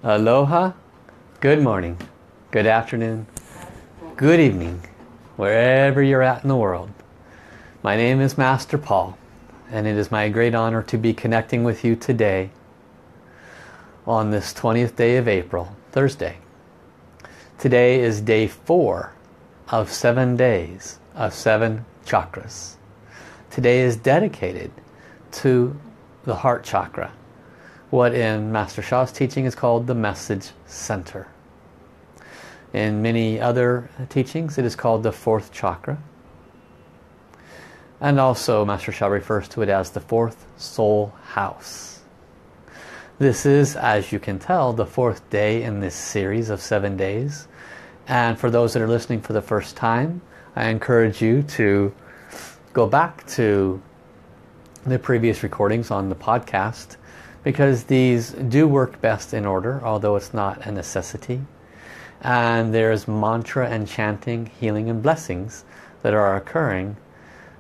Aloha, good morning, good afternoon, good evening, wherever you're at in the world. My name is Master Paul, and it is my great honor to be connecting with you today on this 20th day of April, Thursday. Today is day 4 of 7 days of 7 chakras. Today is dedicated to the heart chakra, what in Master Sha's teaching is called the message center. In many other teachings it is called the 4th chakra. And also Master Sha refers to it as the 4th soul house. This is, as you can tell, the 4th day in this series of 7 days. And for those that are listening for the first time, I encourage you to go back to the previous recordings on the podcast, because these do work best in order, although it's not a necessity. And there's mantra and chanting, healing and blessings that are occurring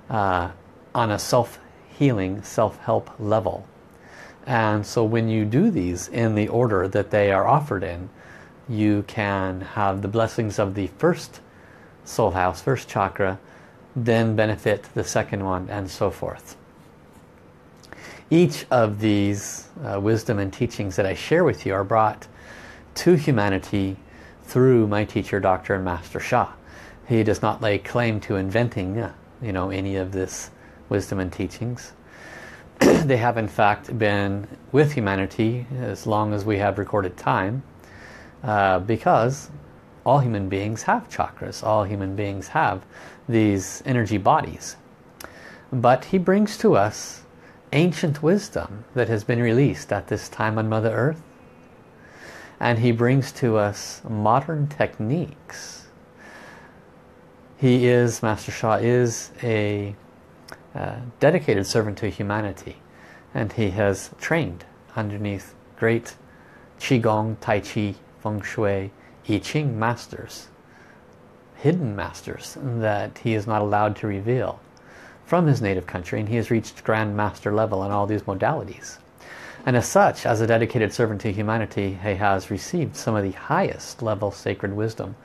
on a self-healing, self-help level. And so when you do these in the order that they are offered in, you can have the blessings of the 1st soul house, 1st chakra, then benefit the 2nd one, and so forth. Each of these wisdom and teachings that I share with you are brought to humanity through my teacher, Dr. and Master Sha. He does not lay claim to inventing any of this wisdom and teachings. They have in fact been with humanity as long as we have recorded time, because all human beings have chakras. All human beings have these energy bodies. But he brings to us ancient wisdom that has been released at this time on Mother Earth. And he brings to us modern techniques. He is, Master Sha is a dedicated servant to humanity. And he has trained underneath great Qigong, Tai Chi, Feng Shui, I Ching masters. Hidden masters that he is not allowed to reveal from his native country, and he has reached Grand Master level in all these modalities. And as such, as a dedicated servant to humanity, he has received some of the highest level sacred wisdom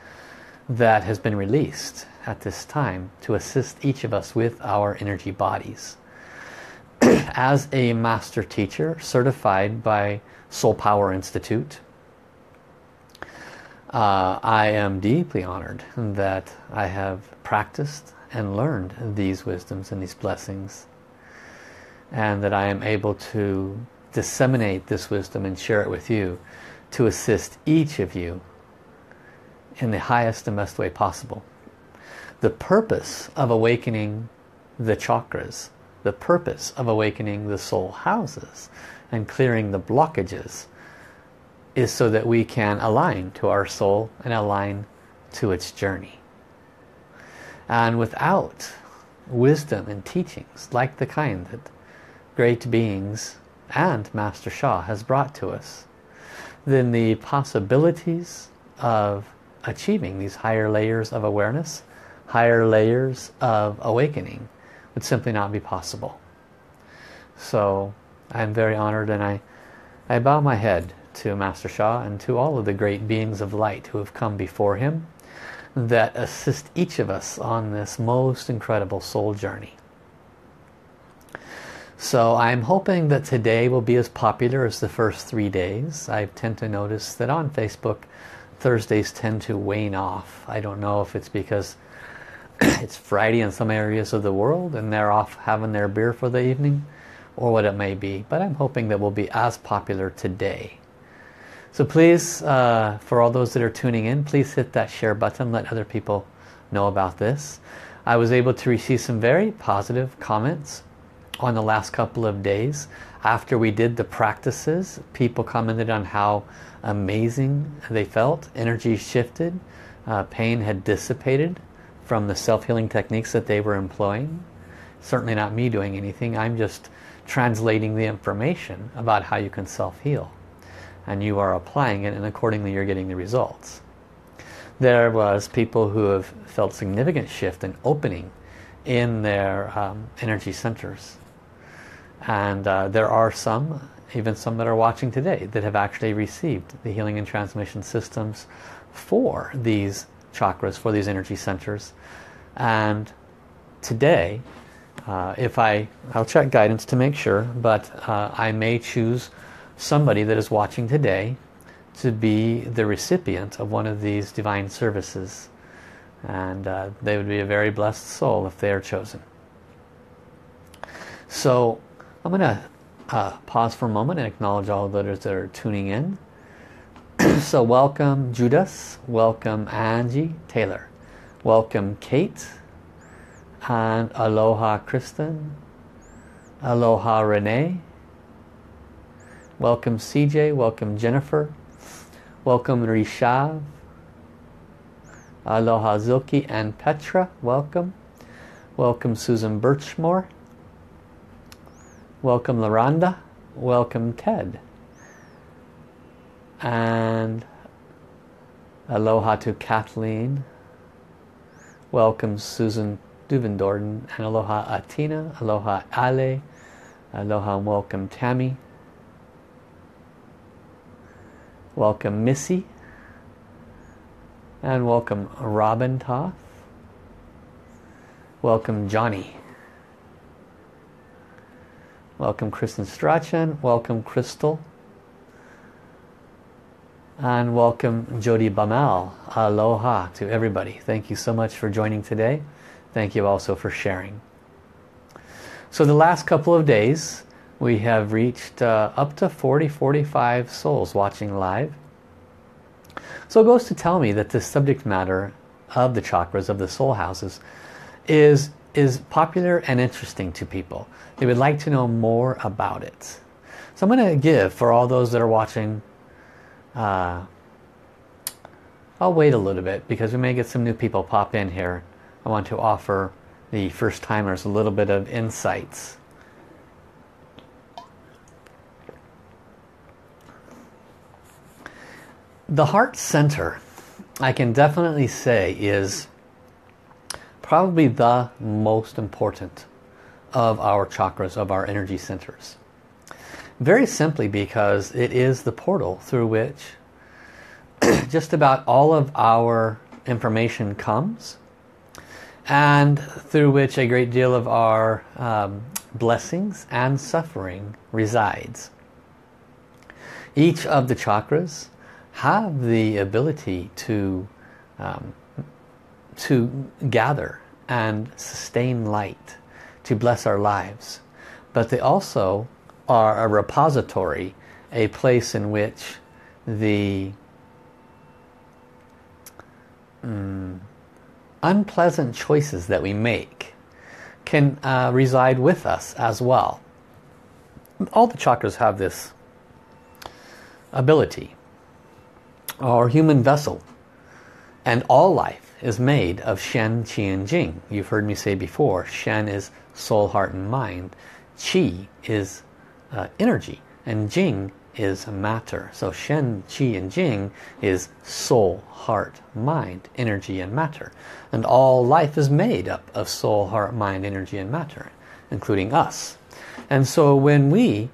that has been released at this time to assist each of us with our energy bodies. As a master teacher certified by Soul Power Institute, I am deeply honored that I have practiced and learned these wisdoms and these blessings, and that I am able to disseminate this wisdom and share it with you to assist each of you in the highest and best way possible. The purpose of awakening the chakras, the purpose of awakening the soul houses and clearing the blockages, is so that we can align to our soul and align to its journey. And without wisdom and teachings like the kind that great beings and Master Sha has brought to us, then the possibilities of achieving these higher layers of awareness, higher layers of awakening, would simply not be possible. So I'm very honored, and I bow my head to Master Sha and to all of the great beings of light who have come before him, that assist each of us on this most incredible soul journey. So I'm hoping that today will be as popular as the first 3 days. I tend to notice that on Facebook, Thursdays tend to wane off. I don't know if it's because it's Friday in some areas of the world and they're off having their beer for the evening, or what it may be. But I'm hoping that we'll be as popular today. So please, for all those that are tuning in, please hit that share button. Let other people know about this. I was able to receive some very positive comments on the last couple of days. After we did the practices, people commented on how amazing they felt. Energy shifted. Pain had dissipated from the self-healing techniques that they were employing. Certainly not me doing anything. I'm just translating the information about how you can self-heal. And you are applying it, and accordingly you're getting the results. There was people who have felt significant shift and opening in their energy centers. And there are some even some that are watching today, that have actually received the healing and transmission systems for these chakras, for these energy centers. And today, I'll check guidance to make sure, but I may choose somebody that is watching today to be the recipient of one of these divine services. And they would be a very blessed soul if they are chosen. So I'm going to pause for a moment and acknowledge all of those that are tuning in. So welcome Judas, welcome Angie Taylor, welcome Kate, and aloha Kristen, aloha Renee, welcome CJ, welcome Jennifer, welcome Rishav, aloha Zilke and Petra, welcome, welcome Susan Birchmore, welcome Laranda, welcome Ted, and aloha to Kathleen, welcome Susan Duvendorden, and aloha Atina, aloha Ale, aloha and welcome Tammy, welcome Missy, and welcome Robin Toth, welcome Johnny, welcome Kristen Strachan, welcome Crystal, and welcome Jody Bamal. Aloha to everybody. Thank you so much for joining today. Thank you also for sharing. So the last couple of days we have reached up to 40-45 souls watching live. So it goes to tell me that the subject matter of the chakras, of the soul houses, is popular and interesting to people. They would like to know more about it. So I'm going to give, for all those that are watching, I'll wait a little bit because we may get some new people pop in here. I want to offer the first timers a little bit of insights. The heart center, I can definitely say, is probably the most important of our chakras, of our energy centers. Very simply because it is the portal through which just about all of our information comes, and through which a great deal of our blessings and suffering resides. Each of the chakras have the ability to gather and sustain light, to bless our lives, but they also are a repository, a place in which the unpleasant choices that we make can reside with us as well. All the chakras have this ability. Our human vessel and all life is made of Shen, Qi and Jing. You've heard me say before, Shen is soul, heart and mind. Qi is energy, and Jing is matter. So Shen, Qi and Jing is soul, heart, mind, energy and matter. And all life is made up of soul, heart, mind, energy and matter, including us. And so when we,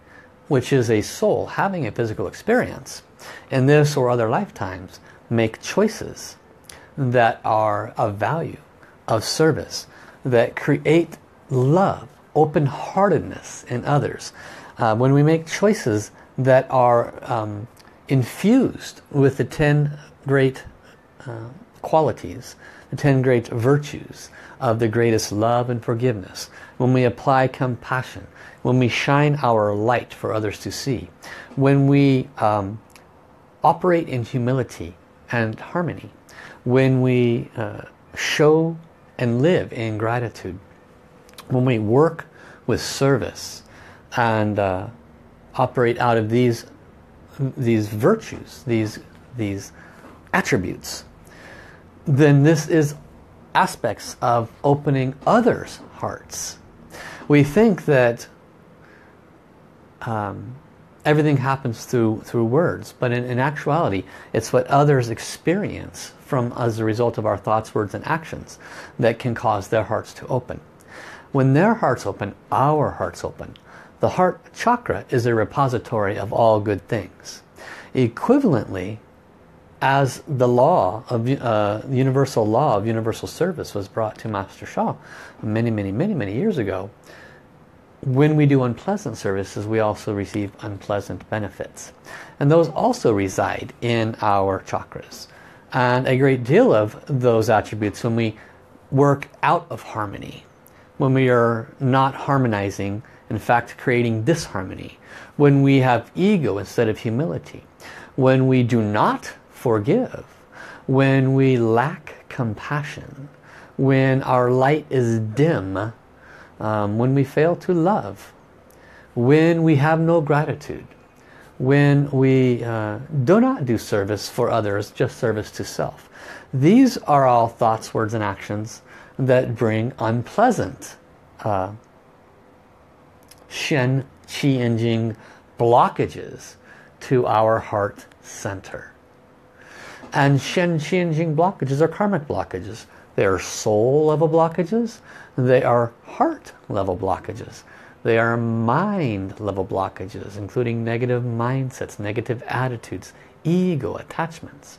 which is a soul having a physical experience, in this or other lifetimes, make choices that are of value, of service, that create love, open-heartedness in others, when we make choices that are infused with the 10 great qualities, the 10 great virtues of the greatest love and forgiveness, when we apply compassion, when we shine our light for others to see, when we operate in humility and harmony, when we show and live in gratitude, when we work with service and operate out of these virtues, these attributes, then this is aspects of opening others' hearts. We think that everything happens through words, but in actuality it's what others experience from as a result of our thoughts, words and actions that can cause their hearts to open. When their hearts open, our hearts open. The heart chakra is a repository of all good things. Equivalently, as the law of universal law of universal service was brought to Master Sha many years ago, when we do unpleasant services, we also receive unpleasant benefits. And those also reside in our chakras. And a great deal of those attributes, when we work out of harmony, when we are not harmonizing, in fact creating disharmony, when we have ego instead of humility, when we do not forgive, when we lack compassion, when our light is dim, when we fail to love, when we have no gratitude, when we do not do service for others, just service to self. These are all thoughts, words and actions that bring unpleasant Shen, Qi and Jing blockages to our heart center. And Shen, Qi and Jing blockages are karmic blockages. They are soul level blockages. They are heart level blockages. They are mind level blockages, including negative mindsets, negative attitudes, ego attachments,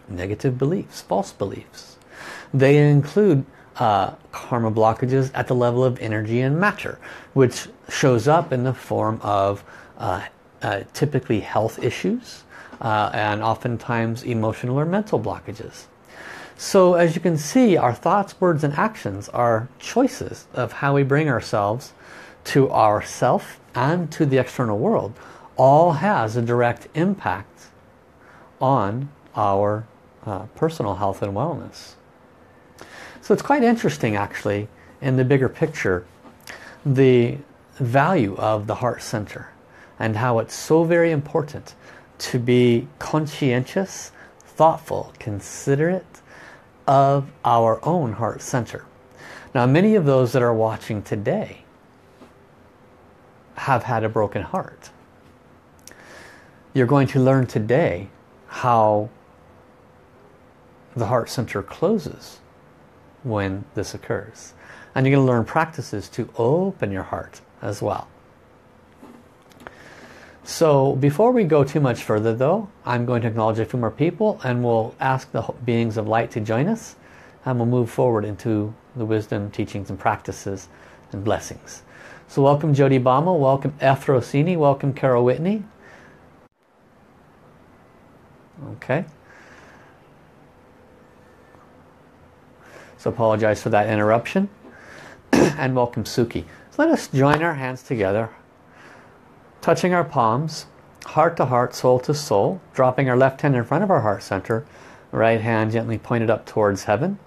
negative beliefs, false beliefs. They include karma blockages at the level of energy and matter, which shows up in the form of typically health issues and oftentimes emotional or mental blockages. So as you can see, our thoughts, words and actions are choices of how we bring ourselves to ourself and to the external world. All has a direct impact on our personal health and wellness. So it's quite interesting actually, in the bigger picture, the value of the heart center and how it's so very important to be conscientious, thoughtful, considerate of our own heart center. Now many of those that are watching today have had a broken heart. You're going to learn today how the heart center closes when this occurs. And you're going to learn practices to open your heart as well. So before we go too much further though, I'm going to acknowledge a few more people and we'll ask the beings of light to join us, and we'll move forward into the wisdom, teachings and practices and blessings. So welcome Jody Bama, welcome F. Rossini, welcome Carol Whitney. Okay. So apologize for that interruption. And welcome Suki. So let us join our hands together, touching our palms, heart to heart, soul to soul, dropping our left hand in front of our heart center, right hand gently pointed up towards heaven.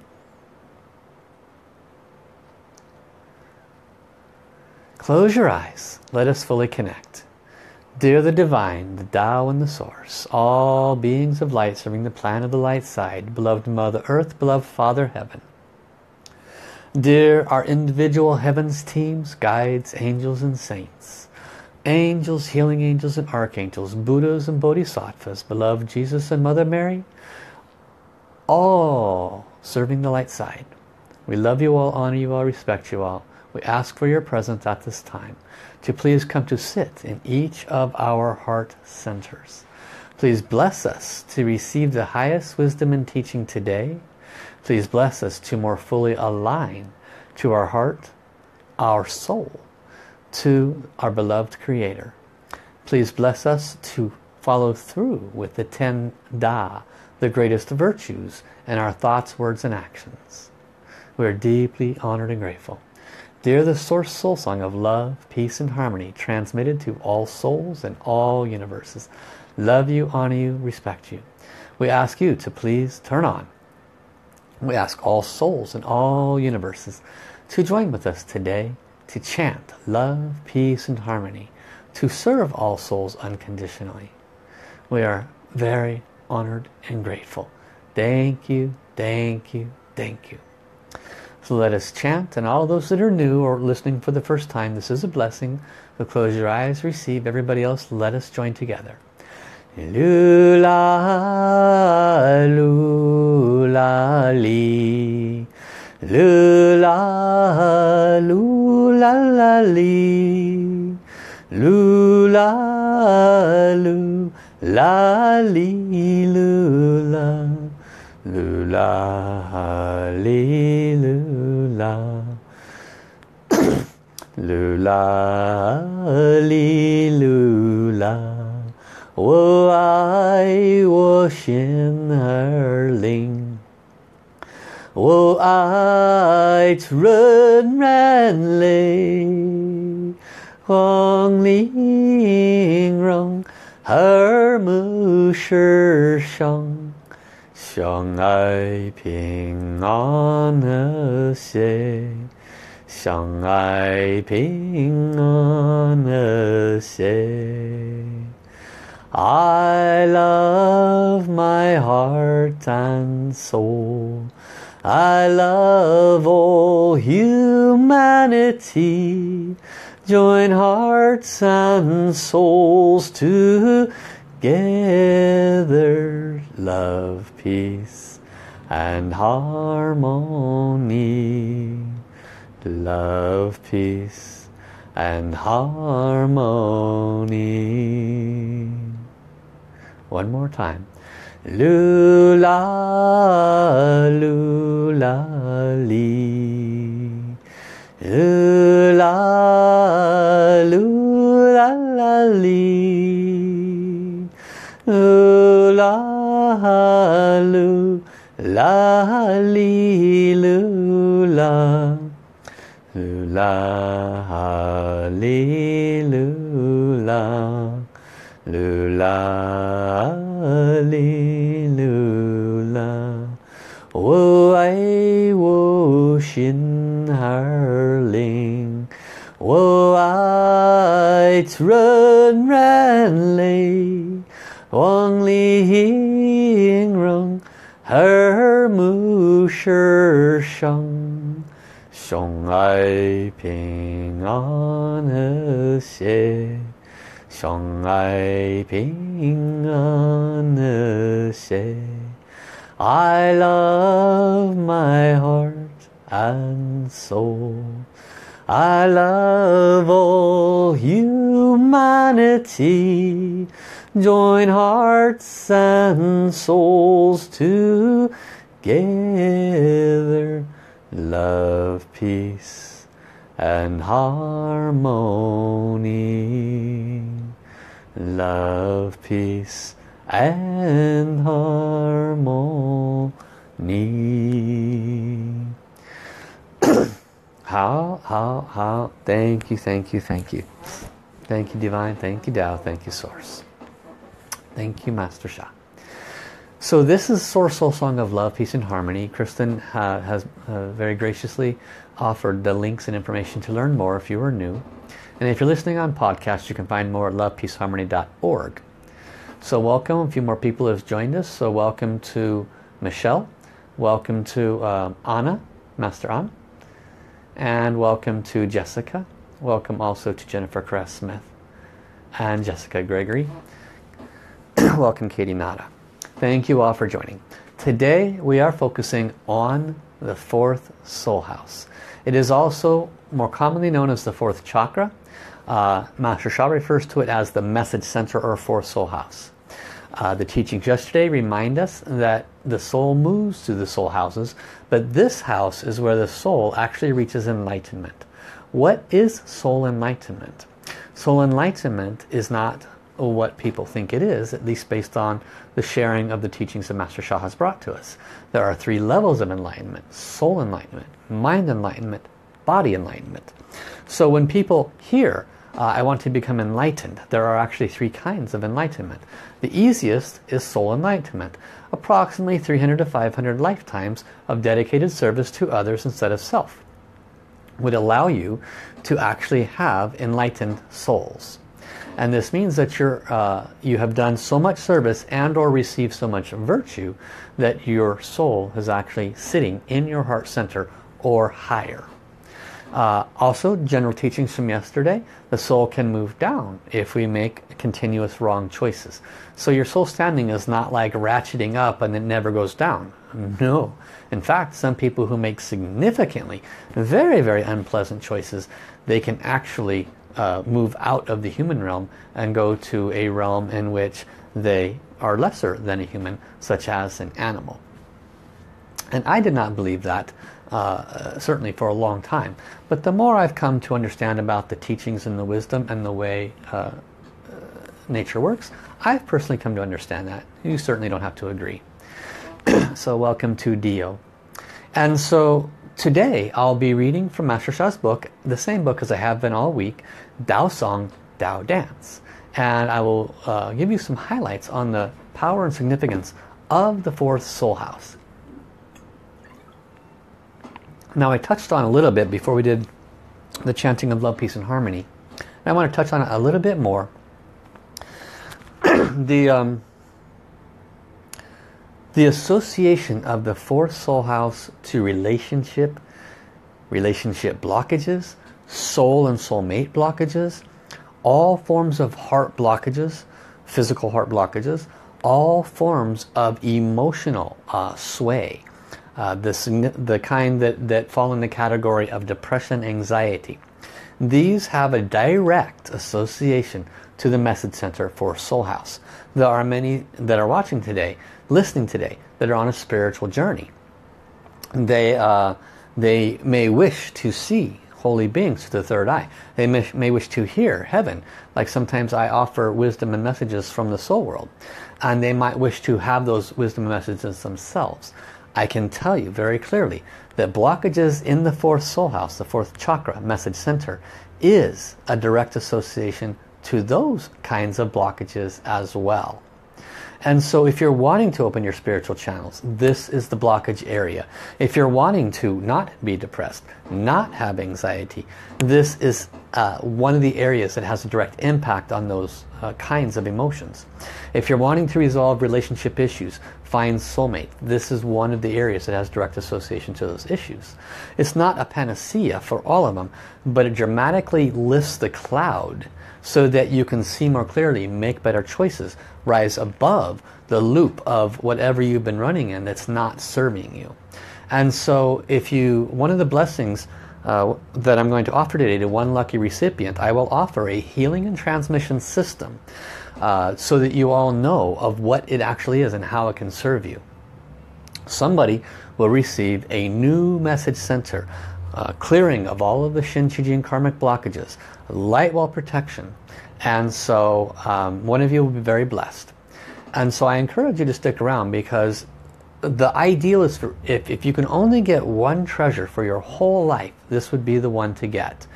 Close your eyes. Let us fully connect. Dear the Divine, the Tao and the Source, all beings of light serving the plan of the light side, beloved Mother Earth, beloved Father Heaven. Dear our individual heavens teams, guides, angels and saints, angels, healing angels and archangels, Buddhas and Bodhisattvas, beloved Jesus and Mother Mary, all serving the light side. We love you all, honor you all, respect you all. We ask for your presence at this time to please come to sit in each of our heart centers. Please bless us to receive the highest wisdom and teaching today. Please bless us to more fully align to our heart, our soul, to our beloved Creator. Please bless us to follow through with the 10 Da, the greatest virtues, in our thoughts, words and actions. We are deeply honored and grateful. Dear the Source Soul Song of love, peace and harmony, transmitted to all souls and all universes. Love you, honor you, respect you. We ask you to please turn on. We ask all souls and all universes to join with us today to chant love, peace and harmony, to serve all souls unconditionally. We are very honored and grateful. Thank you, thank you, thank you. So let us chant, and all those that are new or listening for the first time, this is a blessing. So close your eyes, receive. Everybody else, let us join together. Lula, lula, li. Lula, lula, li. li lula, lula li lula, lula li lula. 我爱我心儿灵，我爱纯然泪，光玲珑和睦世上，相爱平安和谐，相爱平安和谐。I love my heart and soul. I love all humanity. Join hearts and souls together. Love, peace and harmony. Love, peace and harmony. One more time. Lula, lula, li. Lula, lula, li. Lula, lula, li, lula. Lula, li, lula. Lula, li, lula. 我爱我心儿灵，我爱纯然泪，光玲珑和睦世上，相爱平安和谐，相爱平安和谐。I love my heart and soul. I love all humanity. Join hearts and souls together. Love, peace and harmony. Love, peace and harmony. 好 Thank you, thank you, thank you. Thank you, Divine. Thank you, Tao. Thank you, Source. Thank you, Master Sha. So this is Source Soul Song of Love, Peace and Harmony. Kristen has very graciously offered the links and information to learn more if you are new. And if you're listening on podcast, you can find more at lovepeaceharmony.org. So welcome. A few more people have joined us. So welcome to Michelle. Welcome to Anna, Master Anna. And welcome to Jessica. Welcome also to Jennifer Caress Smith and Jessica Gregory. Welcome Katie Nada. Thank you all for joining. Today we are focusing on the fourth soul house. It is also more commonly known as the fourth chakra. Master Sha refers to it as the message center or fourth soul house. The teachings yesterday remind us that the soul moves through the soul houses, but this house is where the soul actually reaches enlightenment. What is soul enlightenment? Soul enlightenment is not what people think it is, at least based on the sharing of the teachings that Master Sha has brought to us. There are 3 levels of enlightenment: soul enlightenment, mind enlightenment, body enlightenment. So when people hear, I want to become enlightened, there are actually 3 kinds of enlightenment. The easiest is soul enlightenment, approximately 300 to 500 lifetimes of dedicated service to others instead of self would allow you to actually have enlightened souls. And this means that you have done so much service and or received so much virtue that your soul is actually sitting in your heart center or higher. Also, general teachings from yesterday, the soul can move down if we make continuous wrong choices. So your soul standing is not like ratcheting up and it never goes down. No. In fact, some people who make significantly very, very unpleasant choices, they can actually move out of the human realm and go to a realm in which they are lesser than a human, such as an animal. And I did not believe that, certainly for a long time. But the more I've come to understand about the teachings and the wisdom and the way nature works, I've personally come to understand that. You certainly don't have to agree. So welcome to Dio. And so today I'll be reading from Master Sha's book, the same book as I have been all week, Tao Song, Tao Dance. And I will give you some highlights on the power and significance of the fourth soul house. Now I touched on a little bit before we did the chanting of love, peace and harmony. I want to touch on it a little bit more. The association of the fourth soul house to relationship blockages, soul and soulmate blockages, all forms of heart blockages, physical heart blockages, all forms of emotional sway, the kind that fall in the category of depression, anxiety. These have a direct association to the message center for soul house. There are many that are watching today, listening today, that are on a spiritual journey. They may wish to see holy beings through the third eye. They may wish to hear heaven, like sometimes I offer wisdom and messages from the soul world. And they might wish to have those wisdom and messages themselves. I can tell you very clearly that blockages in the fourth soul house, the fourth chakra, message center, is a direct association to those kinds of blockages as well. And so if you're wanting to open your spiritual channels, this is the blockage area. If you're wanting to not be depressed, not have anxiety, this is one of the areas that has a direct impact on those kinds of emotions. If you're wanting to resolve relationship issues, find soulmate, this is one of the areas that has direct association to those issues. It's not a panacea for all of them, but it dramatically lifts the cloud so that you can see more clearly, make better choices, rise above the loop of whatever you've been running in that's not serving you. And so one of the blessings that I'm going to offer today to one lucky recipient, I will offer a healing and transmission system so that you all know of what it actually is and how it can serve you. Somebody will receive a new message center, clearing of all of the Shin, Chi, Ji, and karmic blockages, light wall protection, and so one of you will be very blessed. And so I encourage you to stick around, because the ideal is for, if you can only get one treasure for your whole life, this would be the one to get.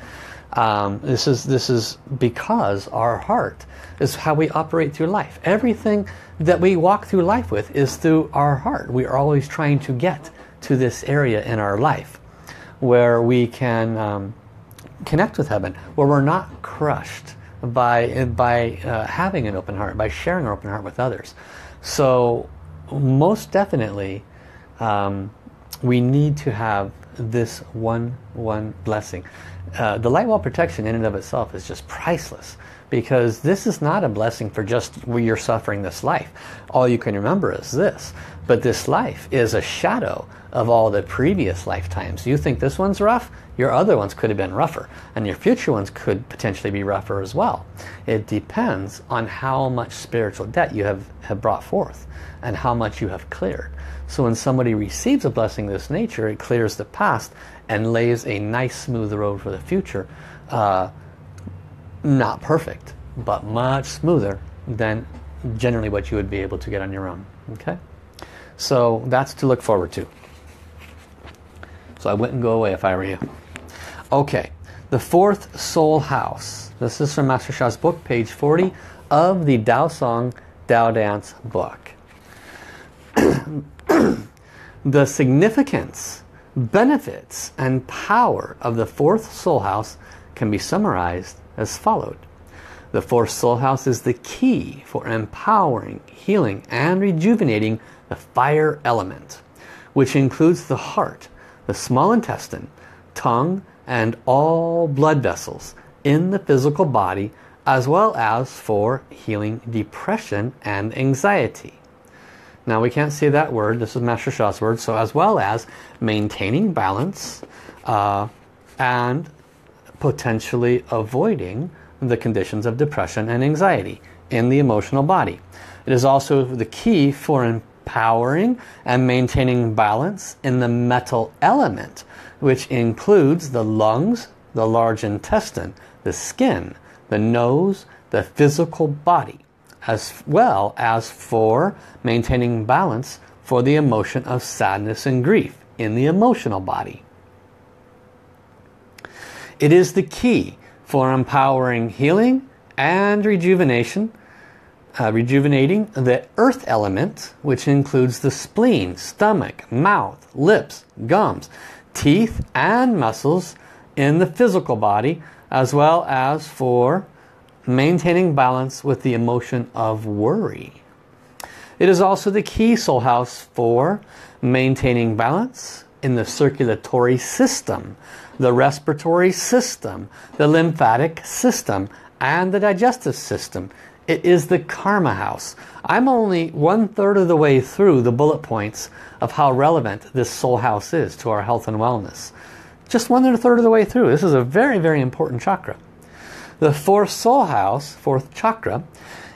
This is because our heart is how we operate through life. Everything that we walk through life with is through our heart. We are always trying to get to this area in our life where we can connect with heaven, where we're not crushed by having an open heart, by sharing our open heart with others. So most definitely we need to have this one blessing. The light wall protection in and of itself is just priceless, because this is not a blessing for just where you're suffering this life. All you can remember is this, but this life is a shadow of all the previous lifetimes. You think this one's rough? Your other ones could have been rougher, and your future ones could potentially be rougher as well. It depends on how much spiritual debt you have brought forth and how much you have cleared. So when somebody receives a blessing of this nature, it clears the past and lays a nice smooth road for the future. Not perfect, but much smoother than generally what you would be able to get on your own. Okay? So that's to look forward to. So I wouldn't go away if I were you. Okay, the fourth soul house. This is from Master Sha's book, page 40 of the Tao Song, Tao Dance book. The significance, benefits, and power of the fourth soul house can be summarized as followed. The fourth soul house is the key for empowering, healing, and rejuvenating the fire element, which includes the heart, the small intestine, tongue, and all blood vessels in the physical body, as well as for healing depression and anxiety. Now we can't say that word, this is Master Sha's word, so as well as maintaining balance and potentially avoiding the conditions of depression and anxiety in the emotional body. It is also the key for empowering and maintaining balance in the metal element, which includes the lungs, the large intestine, the skin, the nose, the physical body, as well as for maintaining balance for the emotion of sadness and grief in the emotional body. It is the key for empowering healing and rejuvenating the earth element, which includes the spleen, stomach, mouth, lips, gums, teeth and muscles in the physical body, as well as for maintaining balance with the emotion of worry. It is also the key soul house for maintaining balance in the circulatory system, the respiratory system, the lymphatic system, and the digestive system. It is the karma house. I'm only 1/3 of the way through the bullet points of how relevant this soul house is to our health and wellness. Just 1/3 of the way through. This is a very, very important chakra. The fourth soul house, fourth chakra,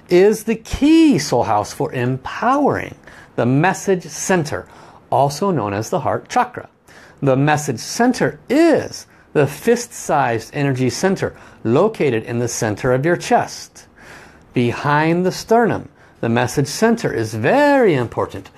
is the key soul house for empowering the message center, also known as the heart chakra. The message center is the fist-sized energy center located in the center of your chest. Behind the sternum, the message center is very important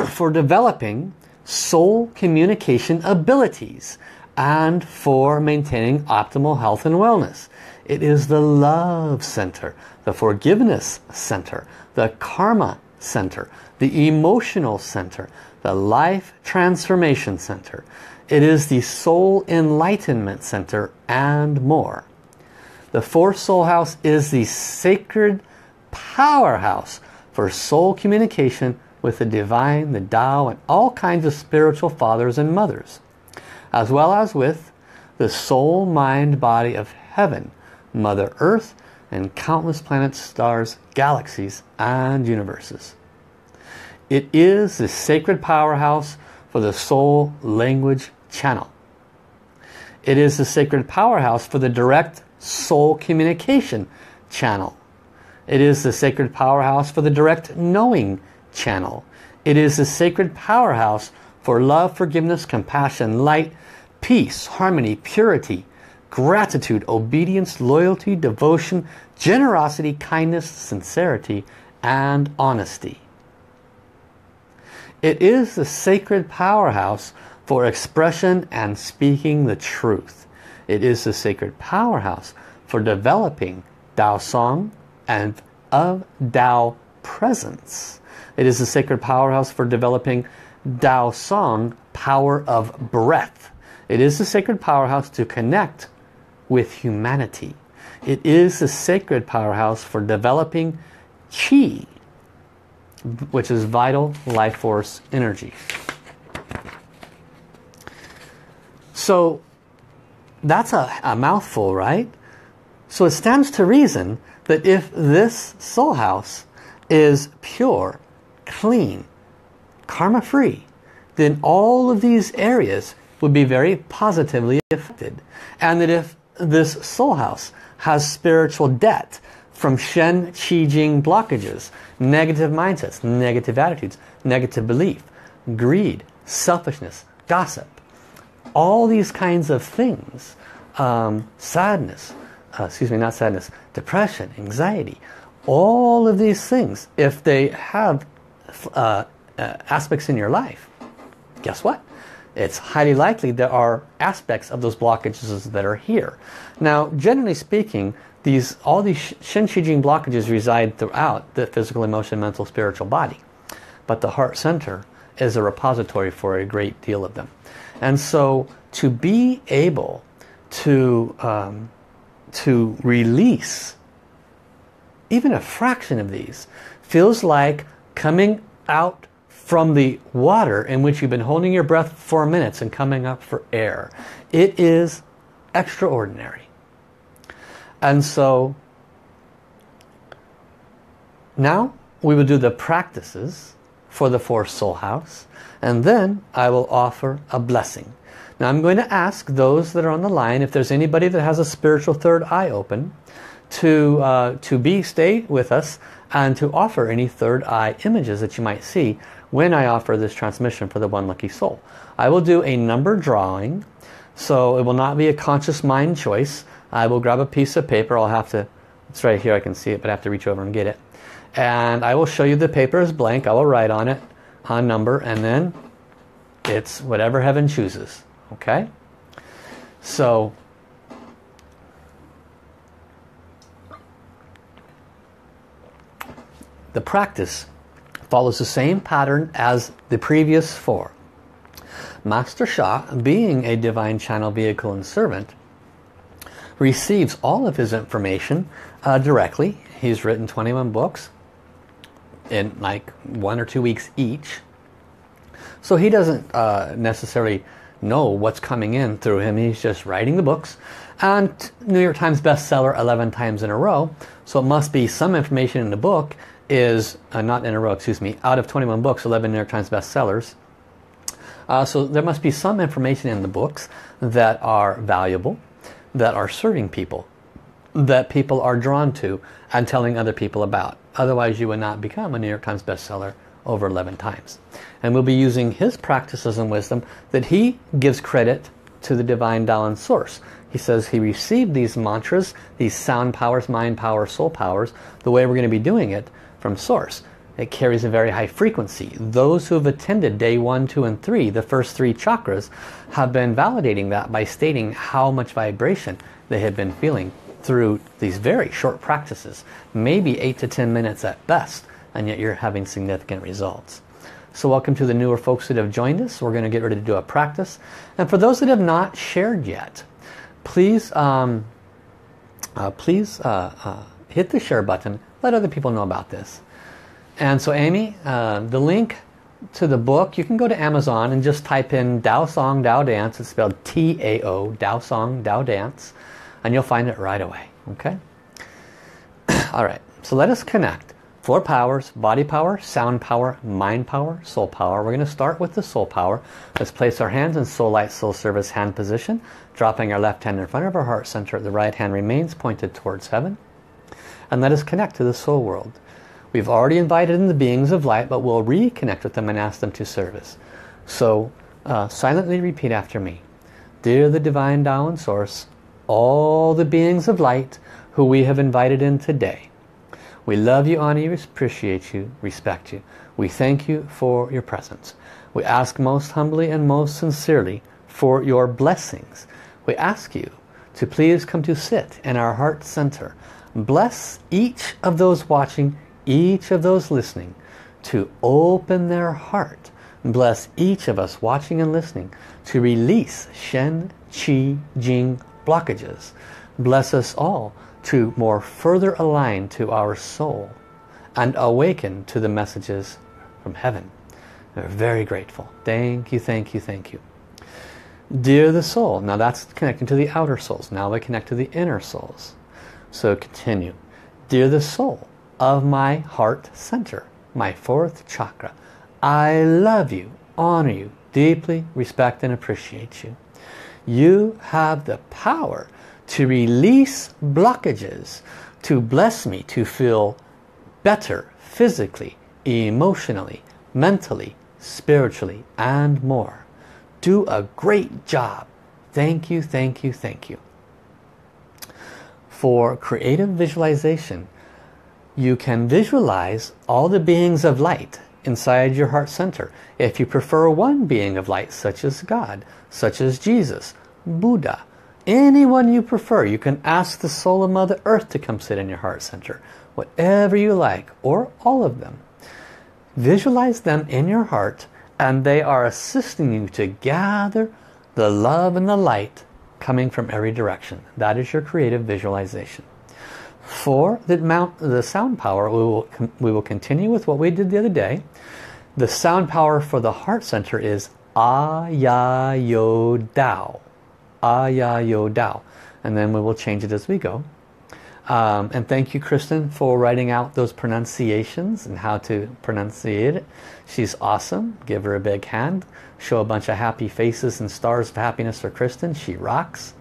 for developing soul communication abilities and for maintaining optimal health and wellness. It is the love center, the forgiveness center, the karma center, the emotional center, the life transformation center. It is the soul enlightenment center and more. The fourth soul house is the sacred powerhouse for soul communication with the divine, the Tao, and all kinds of spiritual fathers and mothers, as well as with the soul, mind, body of heaven, Mother Earth, and countless planets, stars, galaxies, and universes. It is the sacred powerhouse for the soul language channel. It is the sacred powerhouse for the direct soul communication channel. It is the sacred powerhouse for the direct knowing channel. It is the sacred powerhouse for love, forgiveness, compassion, light, peace, harmony, purity, gratitude, obedience, loyalty, devotion, generosity, kindness, sincerity, and honesty. It is the sacred powerhouse for expression and speaking the truth. It is the sacred powerhouse for developing Tao Song and of Tao presence. It is the sacred powerhouse for developing Tao Song, power of breath. It is the sacred powerhouse to connect with humanity. It is the sacred powerhouse for developing Qi, which is vital life force energy. So that's a mouthful, right? So it stands to reason that if this soul house is pure, clean, karma-free, then all of these areas would be very positively affected. And that if this soul house has spiritual debt from Shen, Qi, Jing blockages, negative mindsets, negative attitudes, negative belief, greed, selfishness, gossip, all these kinds of things, depression, anxiety, all of these things, if they have aspects in your life, guess what? It's highly likely there are aspects of those blockages that are here. Now, generally speaking, all these Shen, Qi, Jing blockages reside throughout the physical, emotional, mental, spiritual body. But the heart center is a repository for a great deal of them. And so to be able to release even a fraction of these feels like coming out from the water in which you've been holding your breath for 4 minutes and coming up for air. It is extraordinary. And so now we will do the practices for the fourth soul house, and then I will offer a blessing. Now I'm going to ask those that are on the line, if there's anybody that has a spiritual third eye open, to stay with us and to offer any third eye images that you might see when I offer this transmission for the One Lucky Soul. I will do a number drawing, so it will not be a conscious mind choice. I will grab a piece of paper. I'll have to, it's right here, I can see it, but I have to reach over and get it. And I will show you the paper is blank. I will write on it a number, and then it's whatever heaven chooses. Okay? So the practice follows the same pattern as the previous 4. Master Sha, being a divine channel, vehicle and servant, receives all of his information directly. He's written 21 books in like 1 or 2 weeks each. So he doesn't necessarily know what's coming in through him. He's just writing the books. And New York Times bestseller 11 times in a row. So it must be some information in the book is, not in a row, excuse me, out of 21 books, 11 New York Times bestsellers. So there must be some information in the books that are valuable, that are serving people, that people are drawn to and telling other people about. Otherwise you would not become a New York Times bestseller over 11 times. And we'll be using his practices and wisdom that he gives credit to the Divine Tao and Source. He says he received these mantras, these sound powers, mind power, soul powers, the way we're going to be doing it from Source. It carries a very high frequency. Those who have attended day 1, 2, and 3, the first 3 chakras, have been validating that by stating how much vibration they have been feeling through these very short practices, maybe 8 to 10 minutes at best, and yet you're having significant results. So welcome to the newer folks that have joined us. We're going to get ready to do a practice. And for those that have not shared yet, please hit the share button. Let other people know about this. And so Amy, the link to the book, you can go to Amazon and just type in Tao Song Tao Dance. It's spelled T-A-O, Tao Song Tao Dance, and you'll find it right away. Okay? Alright, so let us connect. 4 powers: body power, sound power, mind power, soul power. We're going to start with the soul power. Let's place our hands in soul light, soul service hand position, dropping our left hand in front of our heart center. The right hand remains pointed towards heaven. And let us connect to the soul world. We've already invited in the beings of light, but we'll reconnect with them and ask them to service. So silently repeat after me. Dear the Divine Tao and Source, all the beings of light who we have invited in today, we love you, honor you, appreciate you, respect you. We thank you for your presence. We ask most humbly and most sincerely for your blessings. We ask you to please come to sit in our heart center. Bless each of those watching, each of those listening, to open their heart. Bless each of us watching and listening to release Shen, Qi, Jing blockages. Bless us all to more further align to our soul and awaken to the messages from heaven. We're very grateful. Thank you, thank you, thank you. Dear the soul, now that's connecting to the outer souls. Now we connect to the inner souls. So continue. Dear the soul of my heart center, my 4th chakra, I love you, honor you, deeply respect and appreciate you. You have the power to release blockages, to bless me to feel better physically, emotionally, mentally, spiritually, and more. Do a great job. Thank you, thank you, thank you. For creative visualization, you can visualize all the beings of light inside your heart center. If you prefer one being of light, such as God, such as Jesus, Buddha, anyone you prefer, you can ask the soul of Mother Earth to come sit in your heart center. Whatever you like, or all of them. Visualize them in your heart, and they are assisting you to gather the love and the light coming from every direction. That is your creative visualization. For the sound power, we will continue with what we did the other day. The sound power for the heart center is A-Ya-Yo Dao. A-Ya-Yo Dao. And then we will change it as we go. And thank you, Kristen, for writing out those pronunciations and how to pronunciate it. She's awesome. Give her a big hand. Show a bunch of happy faces and stars of happiness for Kristen. She rocks.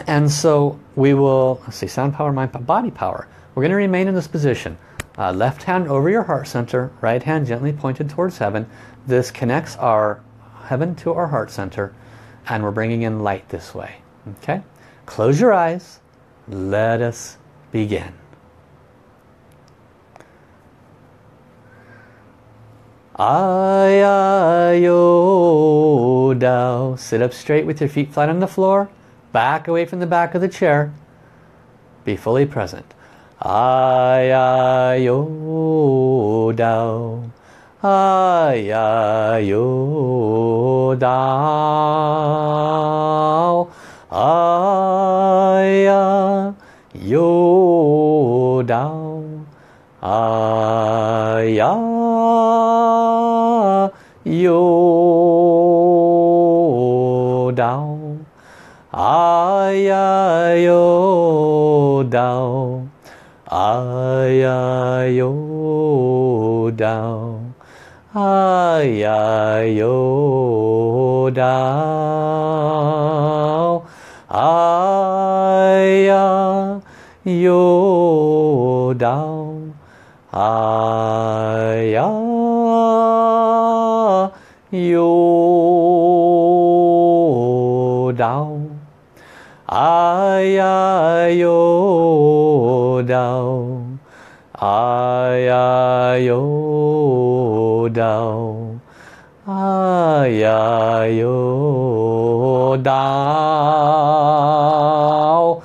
And so we will, let's see, sound power, mind power, body power. We're going to remain in this position. Left hand over your heart center, right hand gently pointed towards heaven. This connects our heaven to our heart center, and we're bringing in light this way. Okay? Close your eyes. Let us begin. Ay-ay-yo Dao. Sit up straight with your feet flat on the floor. Back away from the back of the chair. Be fully present. Ay-ay-yo Dao. Ay-ay-yo Dao. Ay-ay-yo Dao. Ay-ay-yo Dao. Ay-ay-yo Dao. Ay-ay-yo Dao. Ay-ay-yo Dao. Ay-ay-yo Dao. Ay-ay-yo Dao. Ay-ay-yo Dao. Ay-ay-yo Dao. Ay-ay-yo Dao.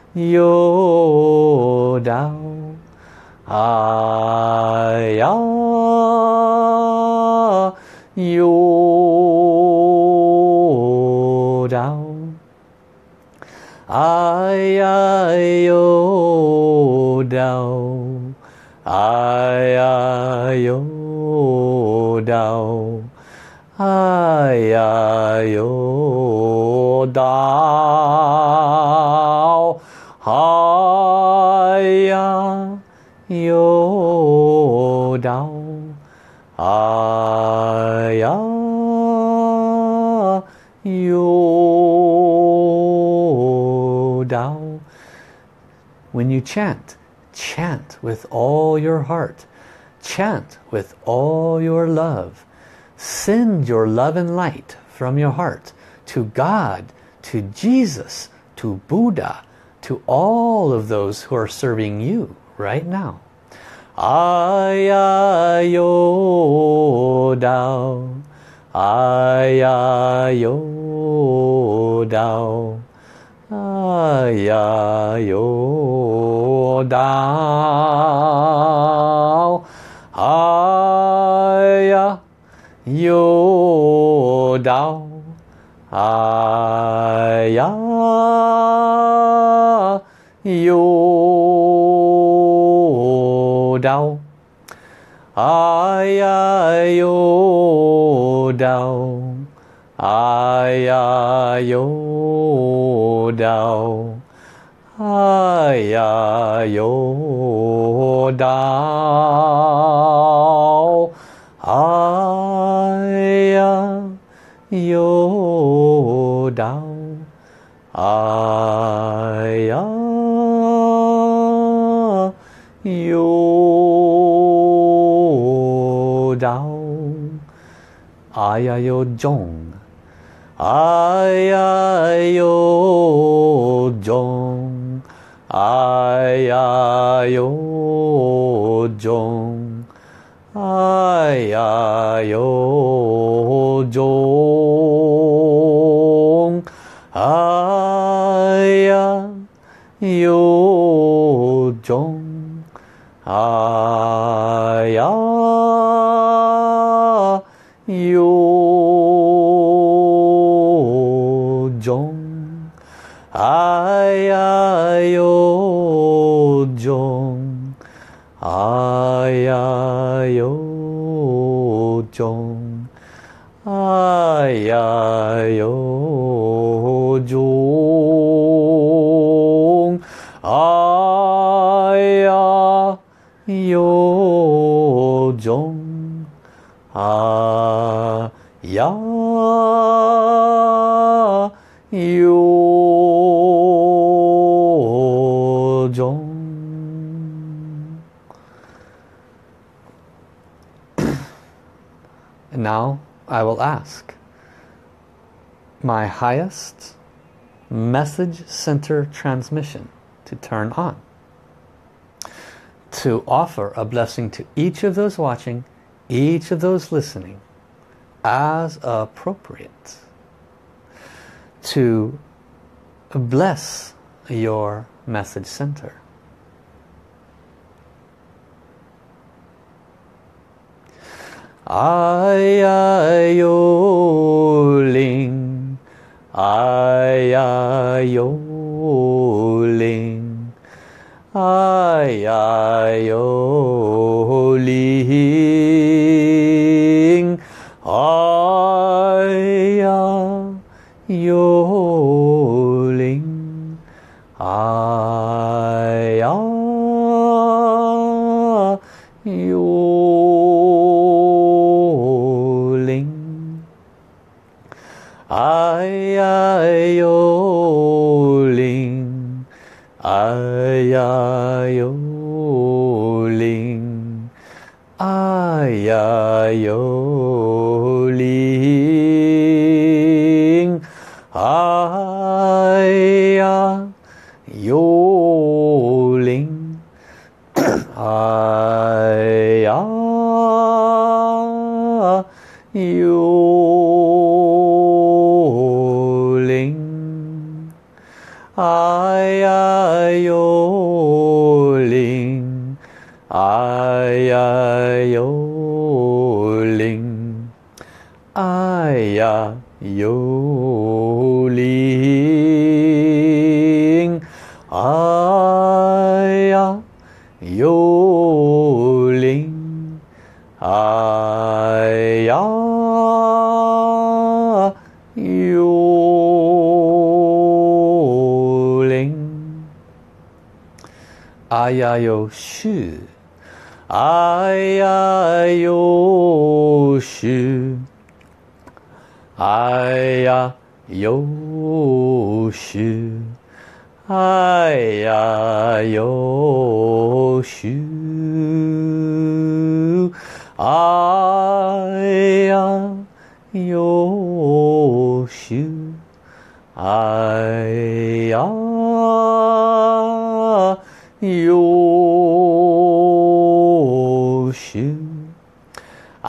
Ay-ay-yo Dao. Ay-ay-yo Dao. Ay-ay-yo Dao. Ay-ay-yo Dao. Ay-ay-yo Dao. Ay-ay-yo Dao. Ay-ay-yo Dao. When you chant, chant with all your heart. Chant with all your love. Send your love and light from your heart to God, to Jesus, to Buddha, to all of those who are serving you right now. Ay-ay-yo Dao. Ay-ay-yo Dao. Ay-ay-yo Dao. Ay-ay-yo Dao. Ay-ay-yo Dao. Ay-ay-yo Dao. Ay-ay-yo Dao. Ay-ay-yo Dao. Ay-ay-yo Dao. Ay-ay-yo Dao. Ay-ay-yo Jong. Ay-ay-yo Jong. Ay-ay-yo Jong. Ay-ay-yo Jong. Ay-ay-yo Jong. Ay-ay-yo Jong. Ay-ay-yo Jong. Ay-ay-yo Jong. Ay-ay-yo Jong. Ay-ay-yo Jong. Ay-ay-yo And now I will ask my highest message center transmission to turn on, to offer a blessing to each of those watching, each of those listening, as appropriate, to bless your message center. Ayayoling, ayayoling, ayayoling, ayayoling, ayayoling, ayayoling, ayayoling, ayayoling, ayayoling, ayayoling, ayayoling, ayayoling, ayayoshu, ayayoshu, ayayoshu, ayayoshu, ayayoshu, ayayoshu, ayayoshu,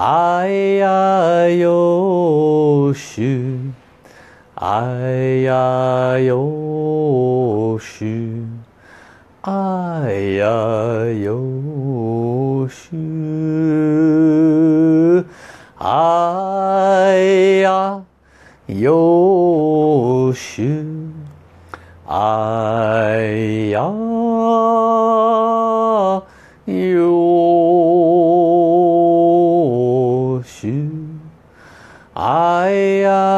ayayoshu, ayayoshu, ayayoshu, ayayoshu, ayayokong,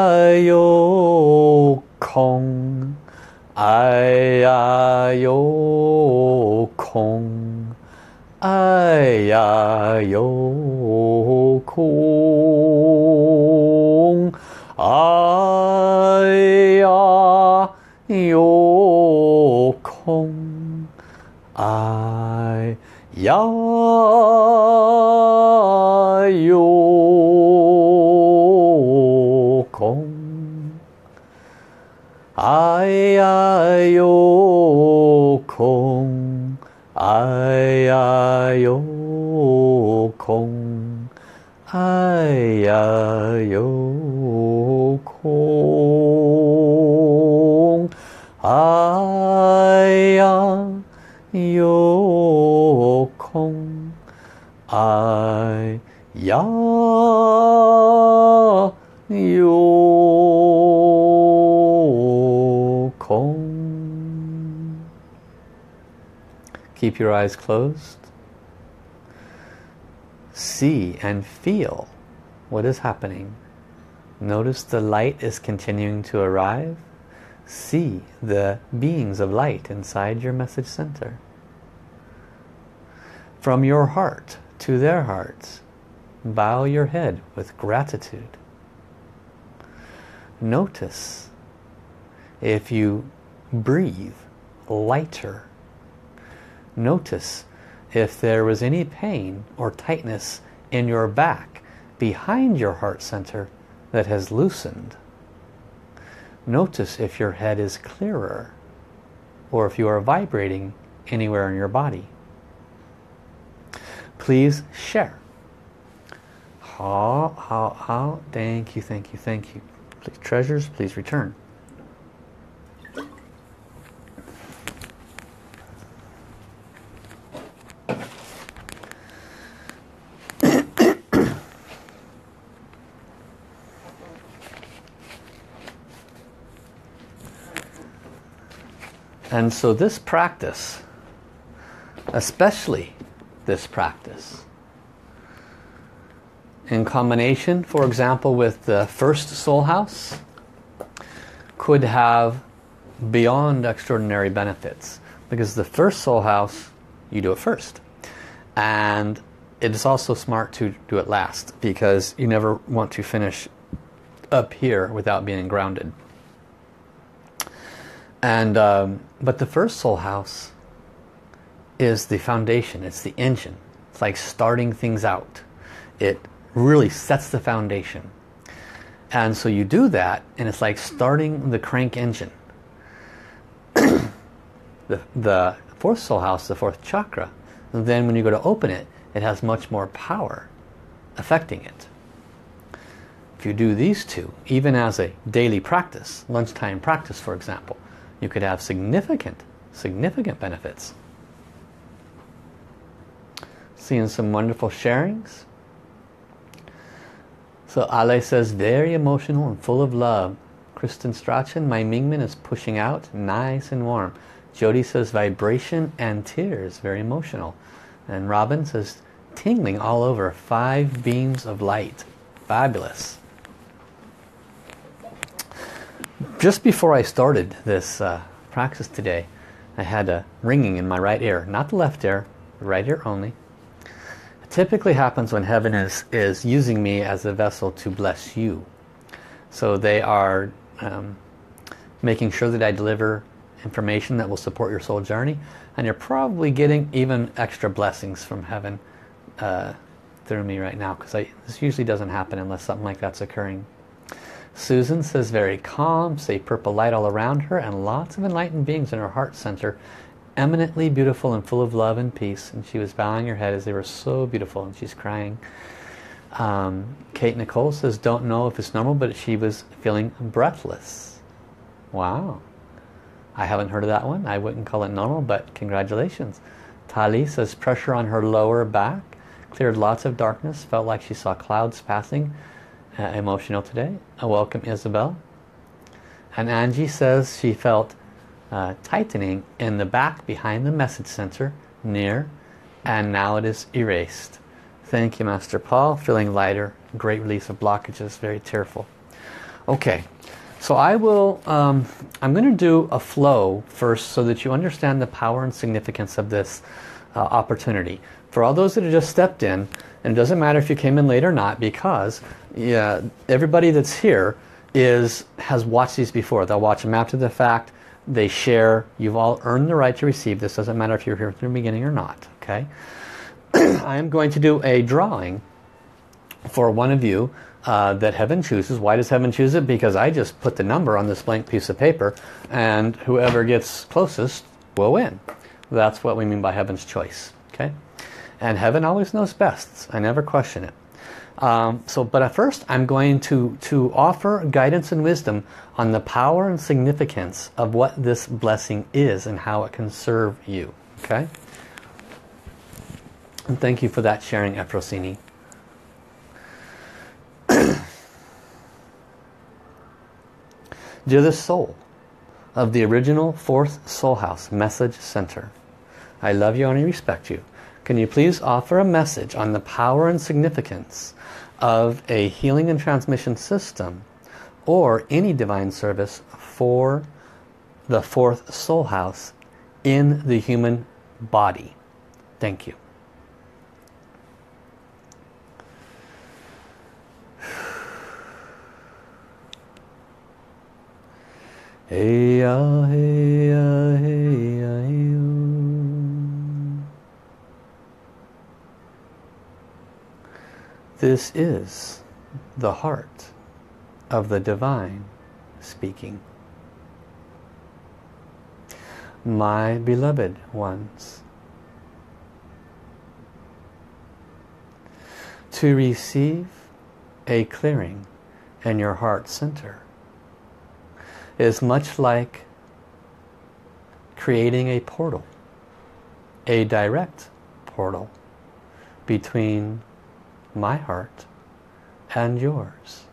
ayayokong, ayayokong, ayayokong, ayayokong, ayayokong, ayayokong, ayayokong, ayayokong, ayayokong. Keep your eyes closed. See and feel what is happening. Notice the light is continuing to arrive. See the beings of light inside your message center. From your heart to their hearts, bow your head with gratitude. Notice if you breathe lighter. Notice if there was any pain or tightness in your back behind your heart center that has loosened. Notice if your head is clearer or if you are vibrating anywhere in your body. Please share. How. Thank you, thank you, thank you. Please, treasures, please return. And so this practice, especially this practice, in combination, for example, with the first soul house, could have beyond extraordinary benefits. Because the first soul house, you do it first. And it is also smart to do it last, because you never want to finish up here without being grounded. And but the first soul house is the foundation, it's the engine. It's like starting things out. It really sets the foundation. And so you do that, and it's like starting the crank engine. The fourth soul house, the fourth chakra, and then when you go to open it, it has much more power affecting it. If you do these two, even as a daily practice, lunchtime practice for example, you could have significant benefits. Seeing some wonderful sharings. So Ale says, very emotional and full of love. Kristen Strachan, my Mingman is pushing out, nice and warm. Jody says, vibration and tears, very emotional. And Robin says, tingling all over, 5 beams of light. Fabulous. Just before I started this practice today, I had a ringing in my right ear. Not the left ear, the right ear only. It typically happens when heaven is using me as a vessel to bless you. So they are making sure that I deliver information that will support your soul journey. And you're probably getting even extra blessings from heaven through me right now. Because this usually doesn't happen unless something like that's occurring. Susan says, very calm, say purple light all around her, and lots of enlightened beings in her heart center, eminently beautiful and full of love and peace. And she was bowing her head as they were so beautiful, and she's crying. Kate Nicole says, don't know if it's normal, but she was feeling breathless. Wow. I haven't heard of that one. I wouldn't call it normal, but congratulations. Tali says, pressure on her lower back, cleared lots of darkness, felt like she saw clouds passing. Emotional today. Welcome Isabel. And Angie says she felt tightening in the back behind the message center near, and now it is erased. Thank you, Master Paul. Feeling lighter, great release of blockages, very tearful. Okay, so I will I'm going to do a flow first so that you understand the power and significance of this opportunity. For all those that have just stepped in, and it doesn't matter if you came in late or not, because everybody that's here has watched these before. They'll watch them after the fact. They share. You've all earned the right to receive this. Doesn't matter if you're here from the beginning or not. Okay. I am going to do a drawing for one of you that heaven chooses. Why does heaven choose it? Because I just put the number on this blank piece of paper, and whoever gets closest will win. That's what we mean by heaven's choice. Okay. And heaven always knows best. I never question it. But at first I'm going to offer guidance and wisdom on the power and significance of what this blessing is and how it can serve you. Okay? And thank you for that sharing, Efrosini. Dear the soul of the original fourth soul house message center, I love you and I respect you. Can you please offer a message on the power and significance of a healing and transmission system or any divine service for the fourth soul house in the human body? Thank you. Hey ya, hey ya, hey ya, hey ya. This is the heart of the divine speaking. My beloved ones, to receive a clearing in your heart center is much like creating a portal, a direct portal between my heart and yours.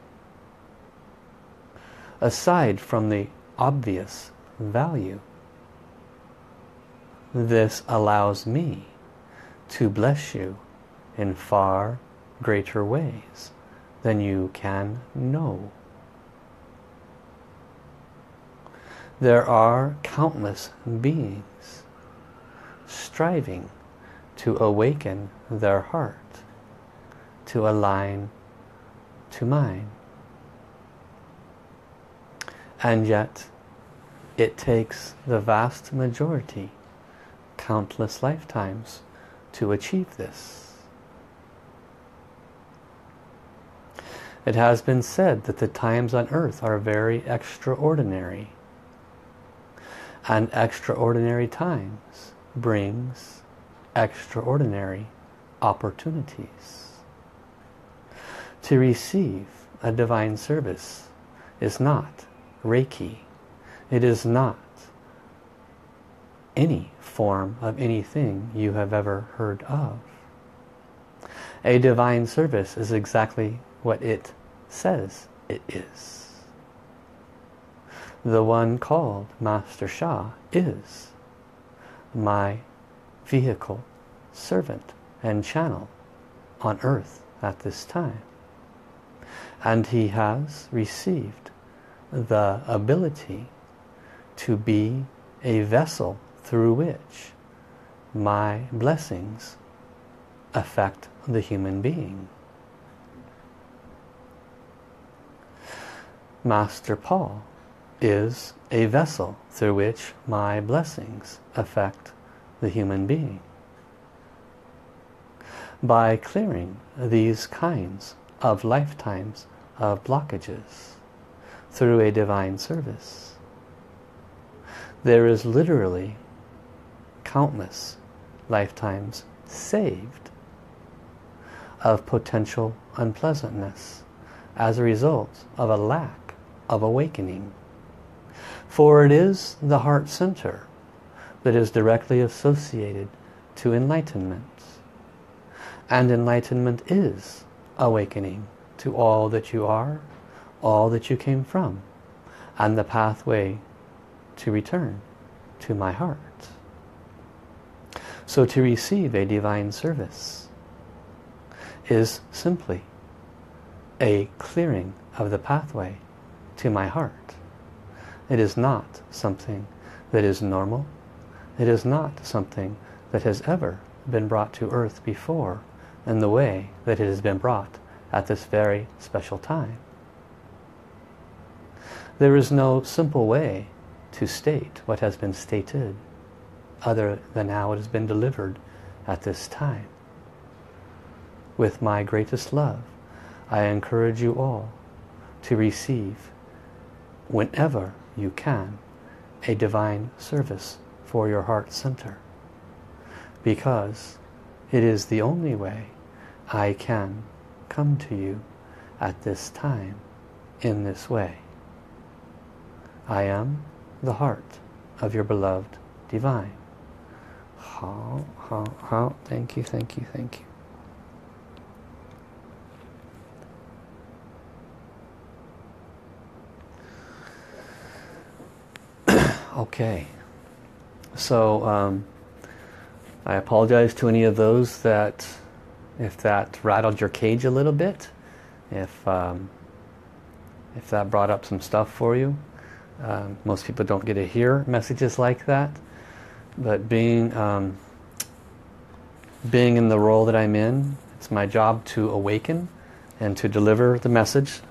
Aside from the obvious value, this allows me to bless you in far greater ways than you can know. There are countless beings striving to awaken their heart, to align to mine. And yet, it takes the vast majority, countless lifetimes, to achieve this. It has been said that the times on earth are very extraordinary. And extraordinary times brings extraordinary opportunities. To receive a divine service is not Reiki. It is not any form of anything you have ever heard of. A divine service is exactly what it says it is. The one called Master Sha is my vehicle, servant, and channel on earth at this time. And he has received the ability to be a vessel through which my blessings affect the human being. Master Paul is a vessel through which my blessings affect the human being. By clearing these kinds of lifetimes of blockages through a divine service, there is literally countless lifetimes saved of potential unpleasantness as a result of a lack of awakening. For it is the heart center that is directly associated to enlightenment. And enlightenment is awakening to all that you are, all that you came from, and the pathway to return to my heart. So to receive a divine service is simply a clearing of the pathway to my heart. It is not something that is normal. It is not something that has ever been brought to earth before in the way that it has been brought at this very special time. There is no simple way to state what has been stated other than how it has been delivered at this time. With my greatest love, I encourage you all to receive, whenever you can, a divine service for your heart center, because it is the only way I can come to you at this time in this way. I am the heart of your beloved divine. Thank you, thank you, thank you. Okay, so I apologize to any of those that, if that rattled your cage a little bit, if that brought up some stuff for you. Most people don't get to hear messages like that, but being in the role that I'm in, it's my job to awaken and to deliver the message.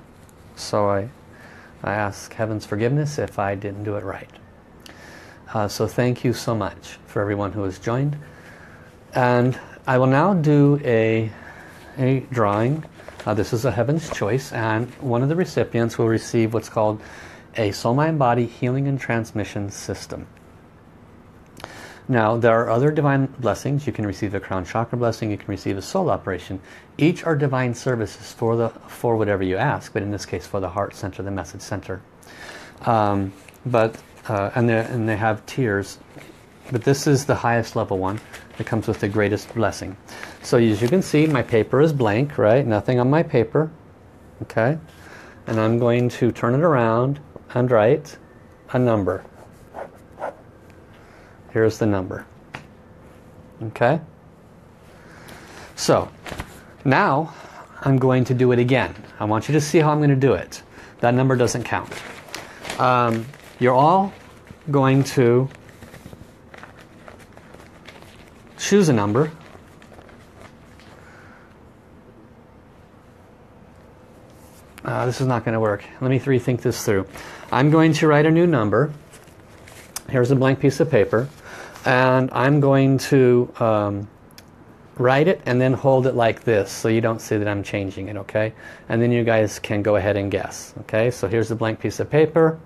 So I ask Heaven's forgiveness if I didn't do it right. So thank you so much for everyone who has joined. And I will now do a a drawing. This is a Heaven's Choice, and one of the recipients will receive what's called a Soul Mind Body Healing and Transmission System. Now, there are other divine blessings. You can receive a crown chakra blessing, you can receive a soul operation. Each are divine services for whatever you ask, but in this case for the heart center, the message center. And they have tiers, but this is the highest level one. It comes with the greatest blessing. So as you can see, my paper is blank, right? Nothing on my paper. Okay? And I'm going to turn it around and write a number. Here's the number. Okay? So, now I'm going to do it again. I want you to see how I'm going to do it. That number doesn't count. You're all going to choose a number. This is not going to work. Let me rethink this through. I'm going to write a new number. Here's a blank piece of paper. And I'm going to write it and then hold it like this so you don't see that I'm changing it, okay? And then you guys can go ahead and guess, okay? So here's the blank piece of paper.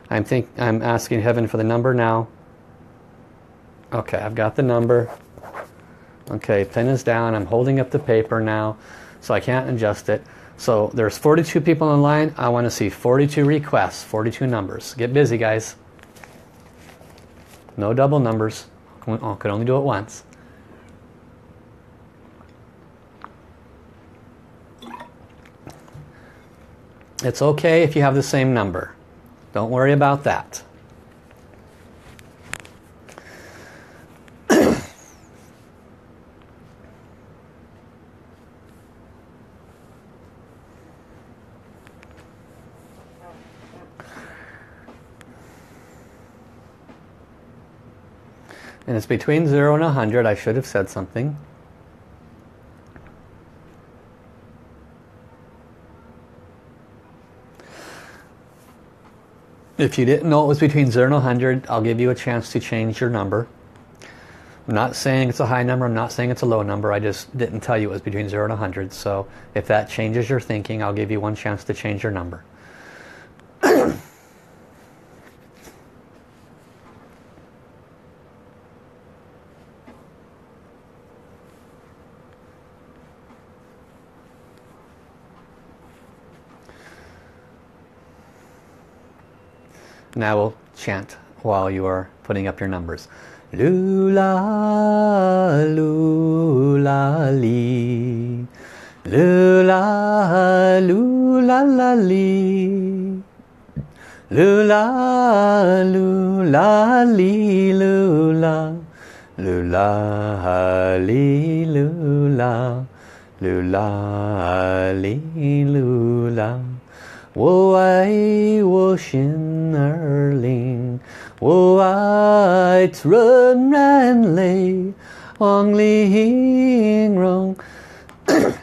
I'm asking Heaven for the number now. Okay, I've got the number. Okay, pen is down. I'm holding up the paper now, so I can't adjust it. So there's 42 people in line. I want to see 42 requests, 42 numbers. Get busy, guys. No double numbers. I could only do it once. It's okay if you have the same number. Don't worry about that. And it's between 0 and 100. I should have said something. If you didn't know it was between 0 and 100, I'll give you a chance to change your number. I'm not saying it's a high number. I'm not saying it's a low number. I just didn't tell you it was between 0 and 100. So if that changes your thinking, I'll give you one chance to change your number. Now we'll chant while you are putting up your numbers. Lula, lula, li. Lula, lula, la, li. Lula, lula, li, lula. Lula, li, lula. Lula, li, lula. 我爱我心儿灵，我爱纯然泪，往里形容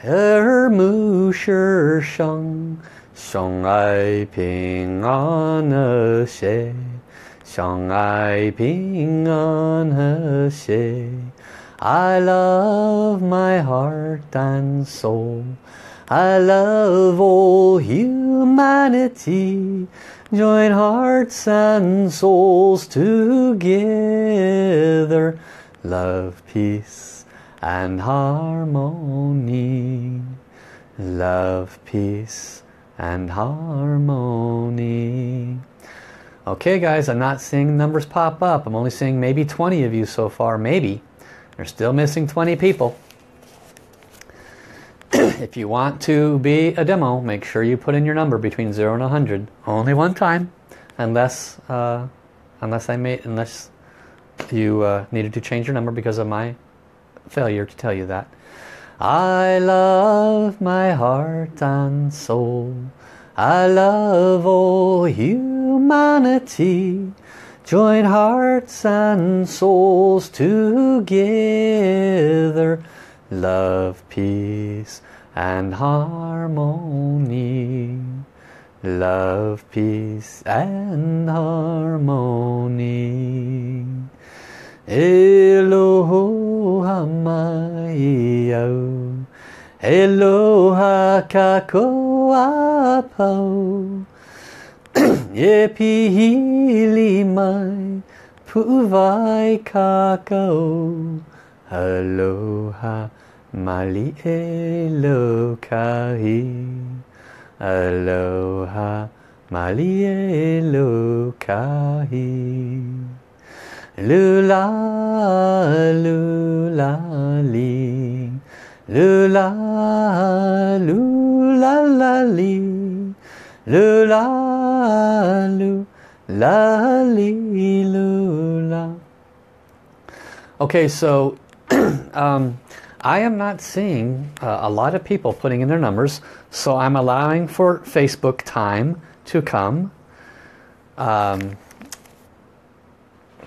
耳目是伤，相爱平安和谐，相爱平安和谐。I love my heart and soul. I love all humanity. Join hearts and souls together. Love, peace and harmony. Love, peace and harmony. Okay guys, I'm not seeing numbers pop up. I'm only seeing maybe 20 of you so far. Maybe. They're still missing 20 people. If you want to be a demo, make sure you put in your number between 0 and 100. Only one time, unless you needed to change your number because of my failure to tell you that. I love my heart and soul. I love all humanity. Join hearts and souls together. Love, peace and harmony. Love, peace and harmony. Elohim Eloha kakoapo. Ye pihili mai pu'uvai kako. Aloha mali elokahi. Aloha mali elokahi. Lula lula li. Lula lula la li. Lula lula li lula. Okay, so I am not seeing a lot of people putting in their numbers, so I'm allowing for Facebook time to come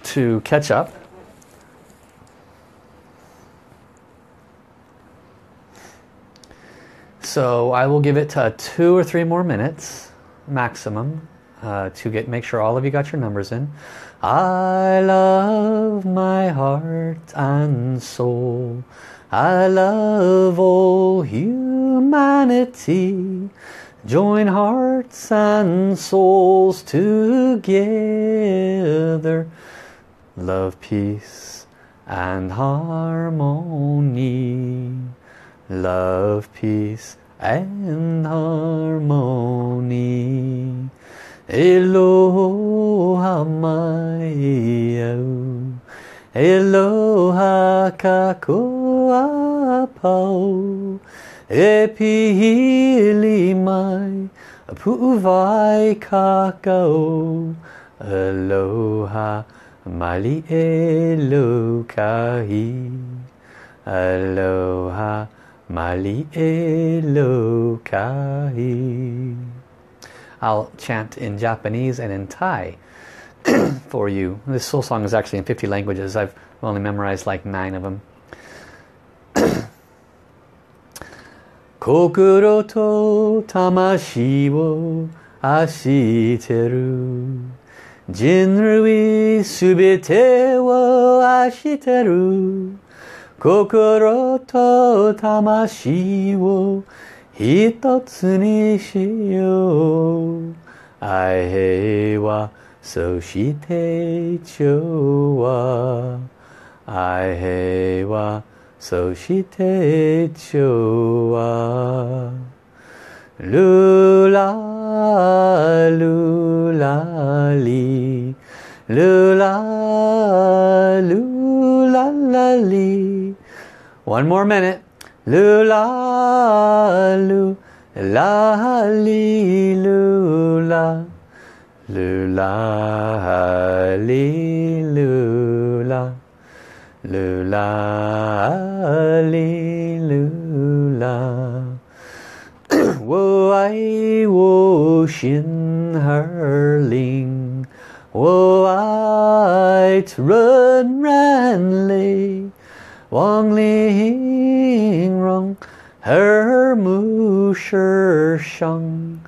to catch up. So I will give it 2 or 3 more minutes maximum to make sure all of you got your numbers in. I love my heart and soul. I love all humanity. Join hearts and souls together. Love, peace and harmony. Love, peace and harmony. Eloha mai au. Eloha kakoapo. E pihili mai pu'uvai kako. Aloha mali elokahi. Aloha mali elokahi. I'll chant in Japanese and in Thai for you. This whole song is actually in 50 languages. I've only memorized like 9 of them. Kokoro to tamashi wo ashiteru. Jinrui subete wo ashiteru. Kokoro to tamashi wo hitotsu ni shiyou. Ai wa so shite chou wa. Ai wa so shite chou wa. Lula lula li. Lula lula la li. One more minute. Lula lula li lula. Lula li lula. Lula li lula. Wo ai wo shin her ling. Wo ai run ran lei. Wang ling rong her mu shi shang.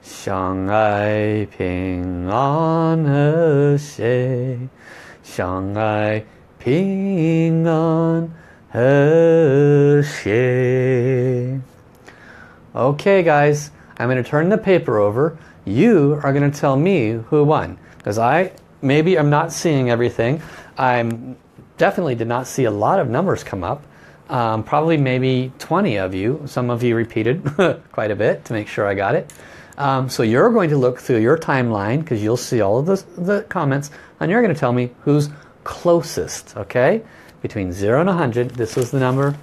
Shang ai ping an he xie. Shang ai ping an he xie. Okay guys, I'm going to turn the paper over. You are going to tell me who won. Because I'm not seeing everything. I'm definitely did not see a lot of numbers come up. Probably maybe 20 of you. Some of you repeated quite a bit to make sure I got it. So you're going to look through your timeline because you'll see all of the comments and you're going to tell me who's closest, okay? Between 0 and 100, this was the number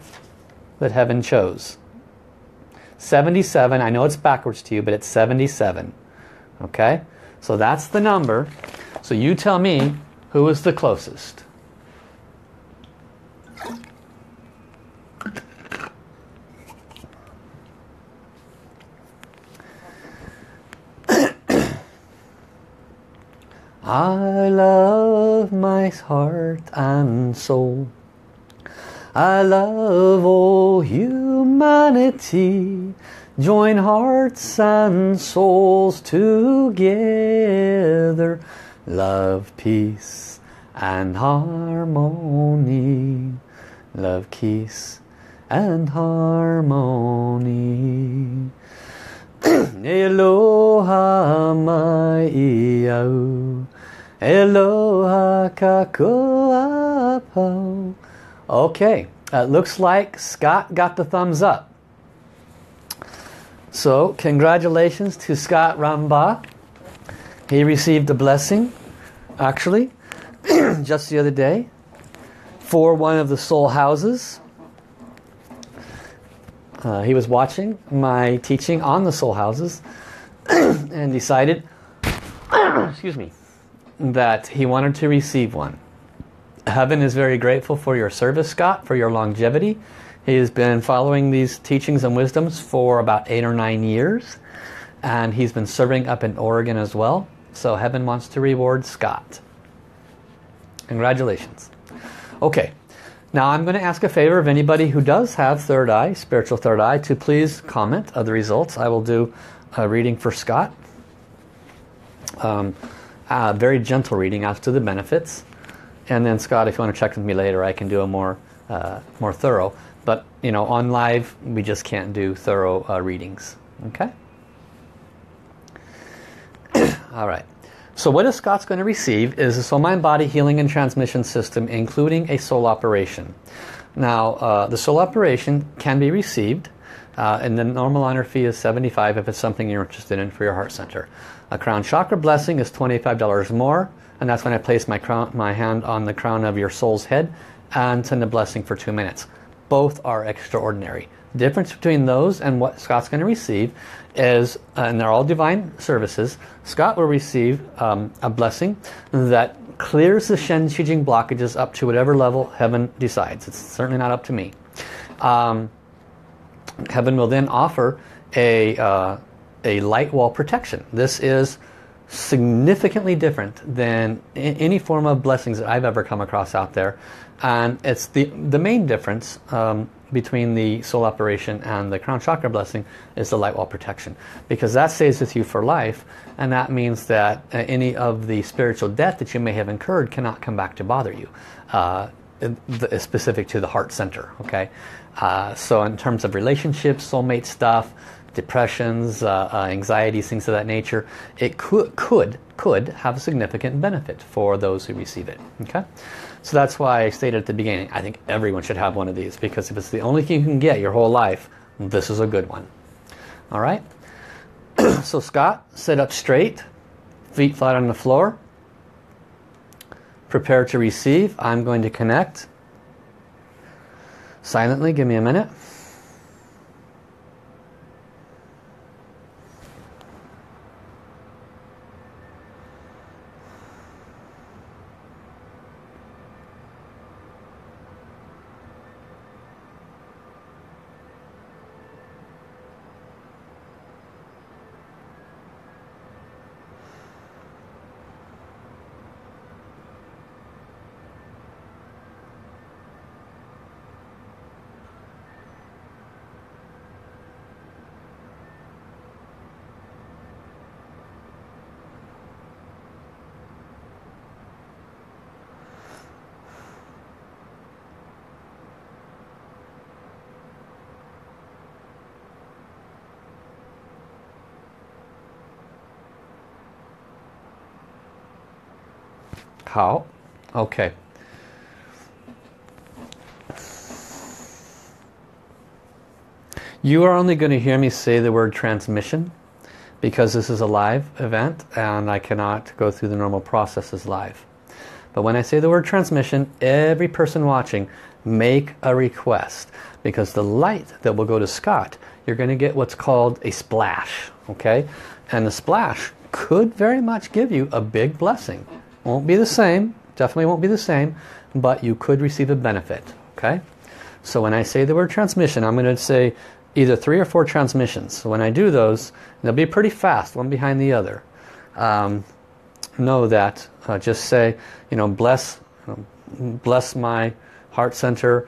that heaven chose. 77, I know it's backwards to you, but it's 77. Okay? So that's the number. So you tell me who was the closest. I love my heart and soul. I love all humanity. Join hearts and souls together. Love, peace and harmony. Love, peace and harmony. Eloha mai iau, eloha kakoapau. Okay, it looks like Scott got the thumbs up. So congratulations to Scott Ramba. He received a blessing, actually, just the other day, for one of the soul houses. He was watching my teaching on the soul houses and decided, excuse me, that he wanted to receive one. Heaven is very grateful for your service, Scott, for your longevity. He has been following these teachings and wisdoms for about 8 or 9 years, and he's been serving up in Oregon as well. So heaven wants to reward Scott. Congratulations. Okay. Now I'm going to ask a favor of anybody who does have third eye, spiritual third eye, to please comment of the results. I will do a reading for Scott. A very gentle reading as to the benefits. And then Scott, if you want to check with me later, I can do a more thorough. But, you know, on live, we just can't do thorough readings. Okay? All right. So what Scott's going to receive is a soul mind body healing and transmission system, including a soul operation. Now the soul operation can be received, and the normal honor fee is $75 if it's something you're interested in for your heart center. A crown chakra blessing is $25 more, and that's when I place my hand on the crown of your soul's head and send a blessing for 2 minutes. Both are extraordinary. The difference between those and what Scott's going to receive is, and they're all divine services, Scott will receive a blessing that clears the Shen Qijing blockages up to whatever level heaven decides. It's certainly not up to me. Heaven will then offer a light wall protection. This is significantly different than any form of blessings that I've ever come across out there. And it's the main difference between the soul operation and the crown chakra blessing is the light wall protection, because that stays with you for life, and that means that any of the spiritual debt that you may have incurred cannot come back to bother you, specific to the heart center. Okay, so in terms of relationships, soulmate stuff, depressions, anxieties, things of that nature, it could have a significant benefit for those who receive it. Okay, so that's why I stated at the beginning, I think everyone should have one of these, because if it's the only thing you can get your whole life, this is a good one. All right. So Scott, sit up straight, feet flat on the floor. Prepare to receive. I'm going to connect silently. Give me a minute. How? Okay. You are only going to hear me say the word transmission because this is a live event and I cannot go through the normal processes live. But when I say the word transmission, every person watching, make a request, because the light that will go to Scott, you're going to get what's called a splash. Okay? And the splash could very much give you a big blessing. Won't be the same, definitely won't be the same, but you could receive a benefit. Okay? So when I say the word transmission, I'm going to say either 3 or 4 transmissions. So when I do those, they'll be pretty fast, one behind the other. Know that, just say, you know, bless my heart center,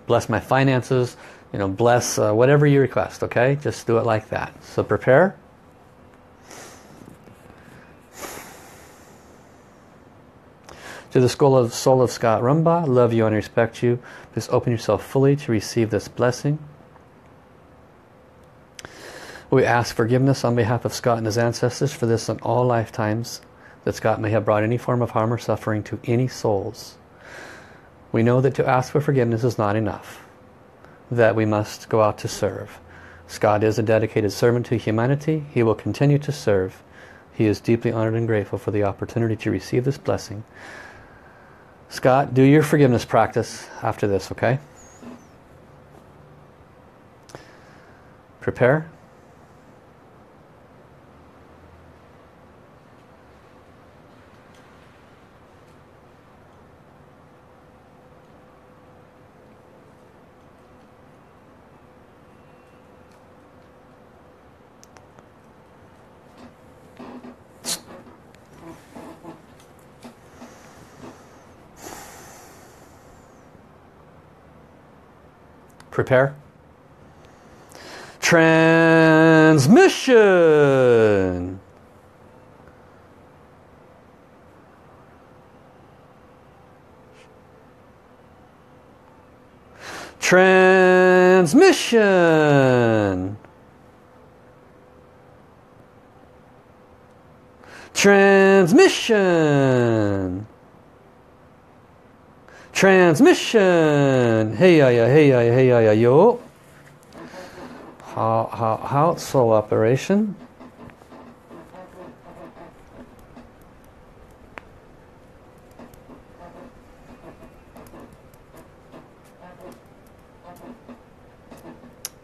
bless my finances, you know, bless whatever you request. Okay? Just do it like that. So prepare. To the soul of Scott Rumbaugh, love you and respect you. Please open yourself fully to receive this blessing. We ask forgiveness on behalf of Scott and his ancestors for this in all lifetimes, that Scott may have brought any form of harm or suffering to any souls. We know that to ask for forgiveness is not enough, that we must go out to serve. Scott is a dedicated servant to humanity. He will continue to serve. He is deeply honored and grateful for the opportunity to receive this blessing. Scott, do your forgiveness practice after this, okay? Prepare. Prepare. Transmission. Transmission. Transmission. Transmission. Hey ya ya, hey ya ya, hey ya ya yo. How soul operation.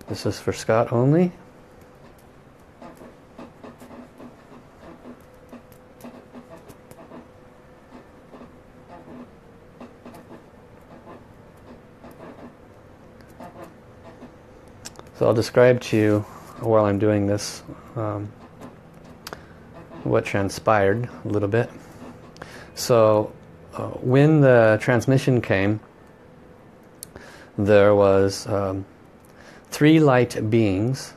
This is for Scott only. So I'll describe to you while I'm doing this what transpired a little bit. So when the transmission came, there was 3 light beings,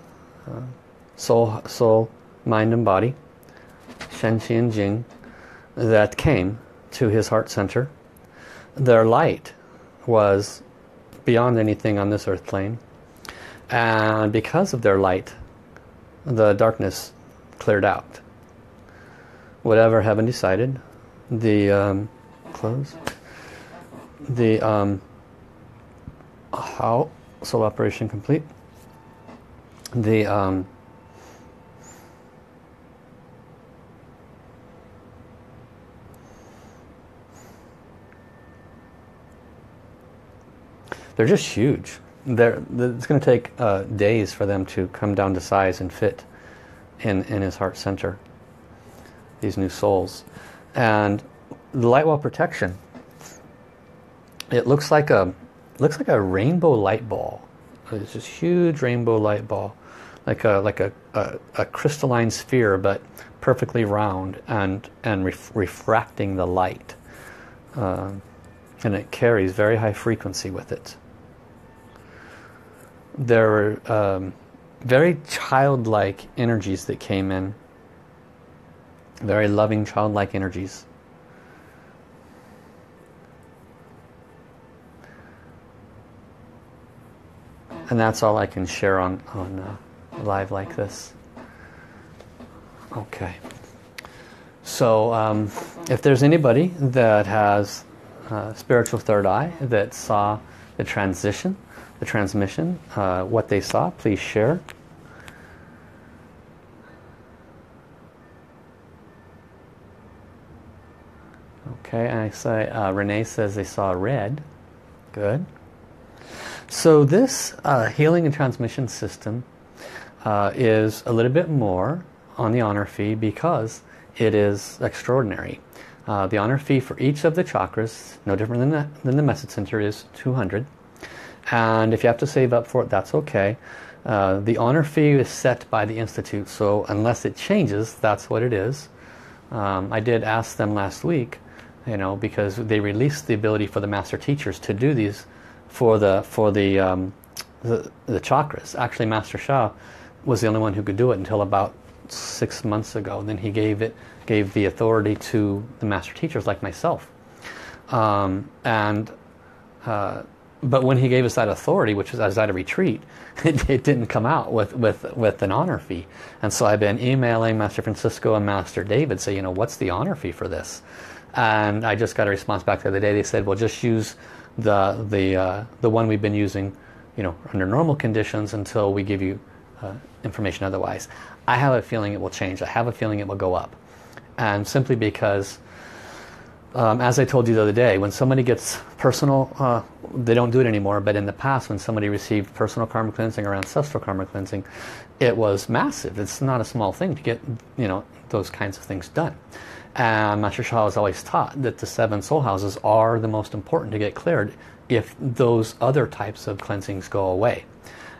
soul, mind and body, Shen, Qi and Jing, that came to his heart center. Their light was beyond anything on this earth plane. And because of their light, the darkness cleared out. Whatever heaven decided, the close, the how soul operation complete, the they're just huge. It's going to take days for them to come down to size and fit in his heart center, these new souls. And the light wall protection, it looks like a rainbow light ball. It's this huge rainbow light ball, like a crystalline sphere, but perfectly round and refracting the light, and it carries very high frequency with it. There were very childlike energies that came in, very loving childlike energies. And that's all I can share on live like this. Okay. So if there's anybody that has spiritual third eye that saw the transmission, what they saw, please share. Okay, I say Renee says they saw red. Good. So this healing and transmission system is a little bit more on the honor fee because it is extraordinary. The honor fee for each of the chakras, no different than the message center, is 200. And if you have to save up for it, that's okay. The honor fee is set by the Institute, so unless it changes, that's what it is. I did ask them last week, because they released the ability for the master teachers to do these for the chakras. Actually, Master Sha was the only one who could do it until about 6 months ago. Then he gave the authority to the master teachers like myself. But when he gave us that authority, which was I was at a retreat, it didn't come out with an honor fee. And so I've been emailing Master Francisco and Master David, say, what's the honor fee for this? And I just got a response back the other day. They said, well, just use the one we've been using, under normal conditions until we give you information otherwise. I have a feeling it will change. I have a feeling it will go up. And simply because, as I told you the other day, when somebody gets personal, they don't do it anymore, but in the past when somebody received personal karma cleansing or ancestral karma cleansing, it was massive. It's not a small thing to get, those kinds of things done. And Master Sha has always taught that the 7 soul houses are the most important to get cleared if those other types of cleansings go away.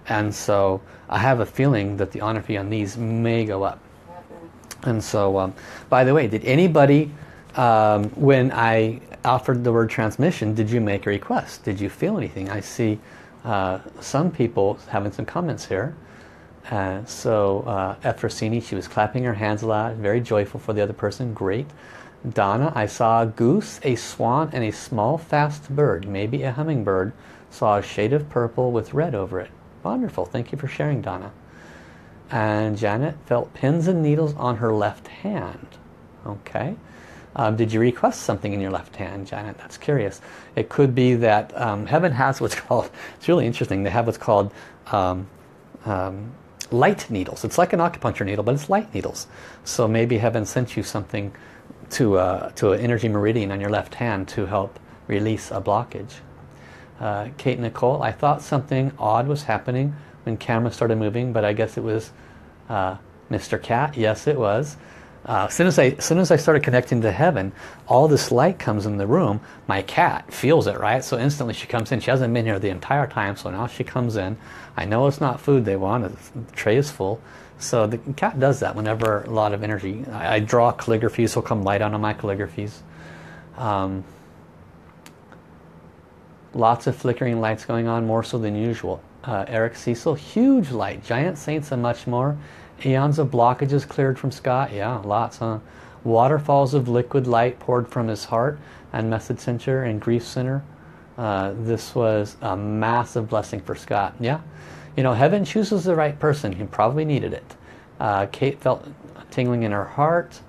And so I have a feeling that the honor fee on these may go up. And so, by the way, did anybody, when I offered the word transmission, did you make a request? Did you feel anything? I see some people having some comments here. Efrosini, she was clapping her hands a lot, very joyful for the other person. Great. Donna, I saw a goose, a swan, and a small fast bird, maybe a hummingbird. Saw a shade of purple with red over it. Wonderful. Thank you for sharing, Donna. And Janet felt pins and needles on her left hand. Okay. Did you request something in your left hand, Janet? That's curious. It could be that heaven has what's called, it's really interesting, they have what's called light needles. It's like an acupuncture needle, but it's light needles. So maybe heaven sent you something to an energy meridian on your left hand to help release a blockage. Kate Nicole, I thought something odd was happening when camera started moving, but I guess it was Mr. Cat. Yes, it was. As soon as I started connecting to heaven, all this light comes in the room. My cat feels it, right? So instantly she comes in. She hasn't been here the entire time, so now she comes in. I know it's not food they want. The tray is full. So the cat does that whenever a lot of energy. I draw calligraphies, so come light on my calligraphies. Lots of flickering lights going on, more so than usual. Eric Cecil, huge light, giant saints and much more. Eons of blockages cleared from Scott. Yeah, lots, huh? Waterfalls of liquid light poured from his heart and message center and grief center. This was a massive blessing for Scott. Yeah, heaven chooses the right person. He probably needed it. Kate felt tingling in her heart.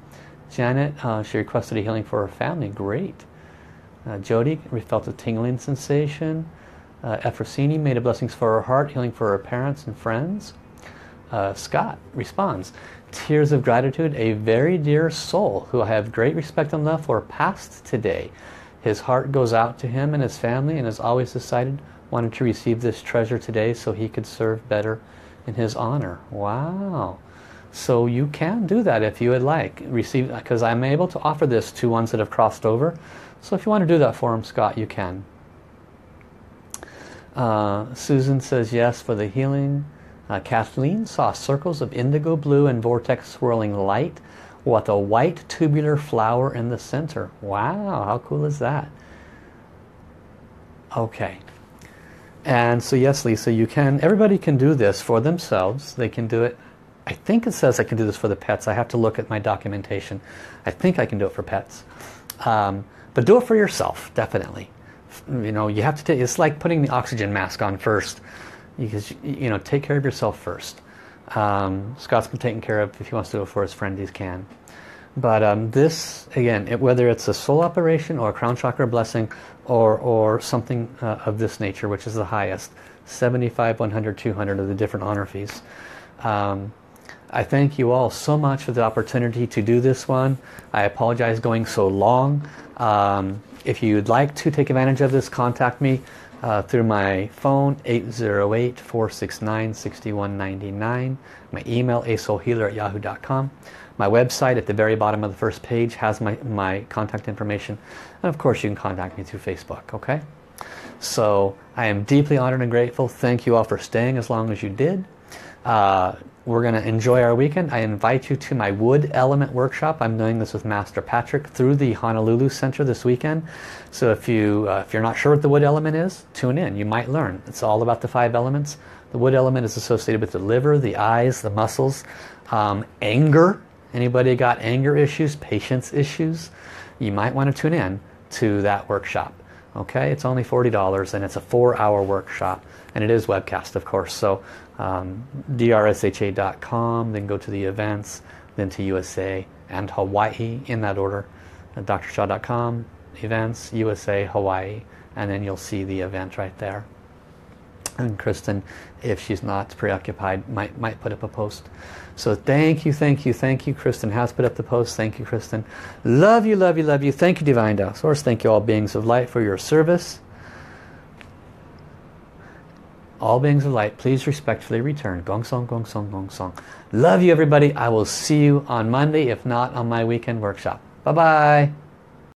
Janet, she requested a healing for her family. Great. Jody, we felt a tingling sensation. Efrosini made a blessings for her heart, healing for her parents and friends. Scott responds, tears of gratitude, a very dear soul who I have great respect and love for passed today. His heart goes out to him and his family and has always decided wanted to receive this treasure today so he could serve better in his honor. Wow. So you can do that if you would like. Receive, because I'm able to offer this to ones that have crossed over. So if you want to do that for him, Scott, you can. Susan says yes for the healing. Kathleen saw circles of indigo blue and vortex swirling light with a white tubular flower in the center. Wow, how cool is that? Okay. And so yes, Lisa, you can, everybody can do this for themselves. They can do it. I think it says I can do this for the pets. I have to look at my documentation. I think I can do it for pets. But do it for yourself, definitely. You have to take, it's like putting the oxygen mask on first. Because, take care of yourself first. Scott's been taken care of. If he wants to do it for his friend, he can. But this, again, whether it's a soul operation or a crown chakra blessing or something of this nature, which is the highest, 75, 100, 200 of the different honor fees. I thank you all so much for the opportunity to do this one. I apologize going so long. If you'd like to take advantage of this, contact me through my phone, 808-469-6199. My email, asoulhealer@yahoo.com. My website at the very bottom of the first page has my contact information. And of course you can contact me through Facebook, okay? So I am deeply honored and grateful. Thank you all for staying as long as you did. We're going to enjoy our weekend. I invite you to my wood element workshop. I'm doing this with Master Patrick through the Honolulu Center this weekend. So if you're not sure what the wood element is, tune in. You might learn. It's all about the 5 elements. The wood element is associated with the liver, the eyes, the muscles, anger. Anybody got anger issues, patience issues? You might want to tune in to that workshop. Okay, it's only $40 and it's a 4-hour workshop, and it is webcast, of course. So drsha.com, then go to the events, then to USA and Hawaii in that order. drsha.com, events, USA, Hawaii, and then you'll see the event right there. And Kristen, if she's not preoccupied, might put up a post. So thank you, thank you, thank you. Kristen has put up the post. Thank you, Kristen. Love you, love you, love you. Thank you, Divine Tao Source. Thank you, all beings of light, for your service. All beings of light, please respectfully return. Gong song, gong song, gong song. Love you, everybody. I will see you on Monday, if not on my weekend workshop. Bye-bye.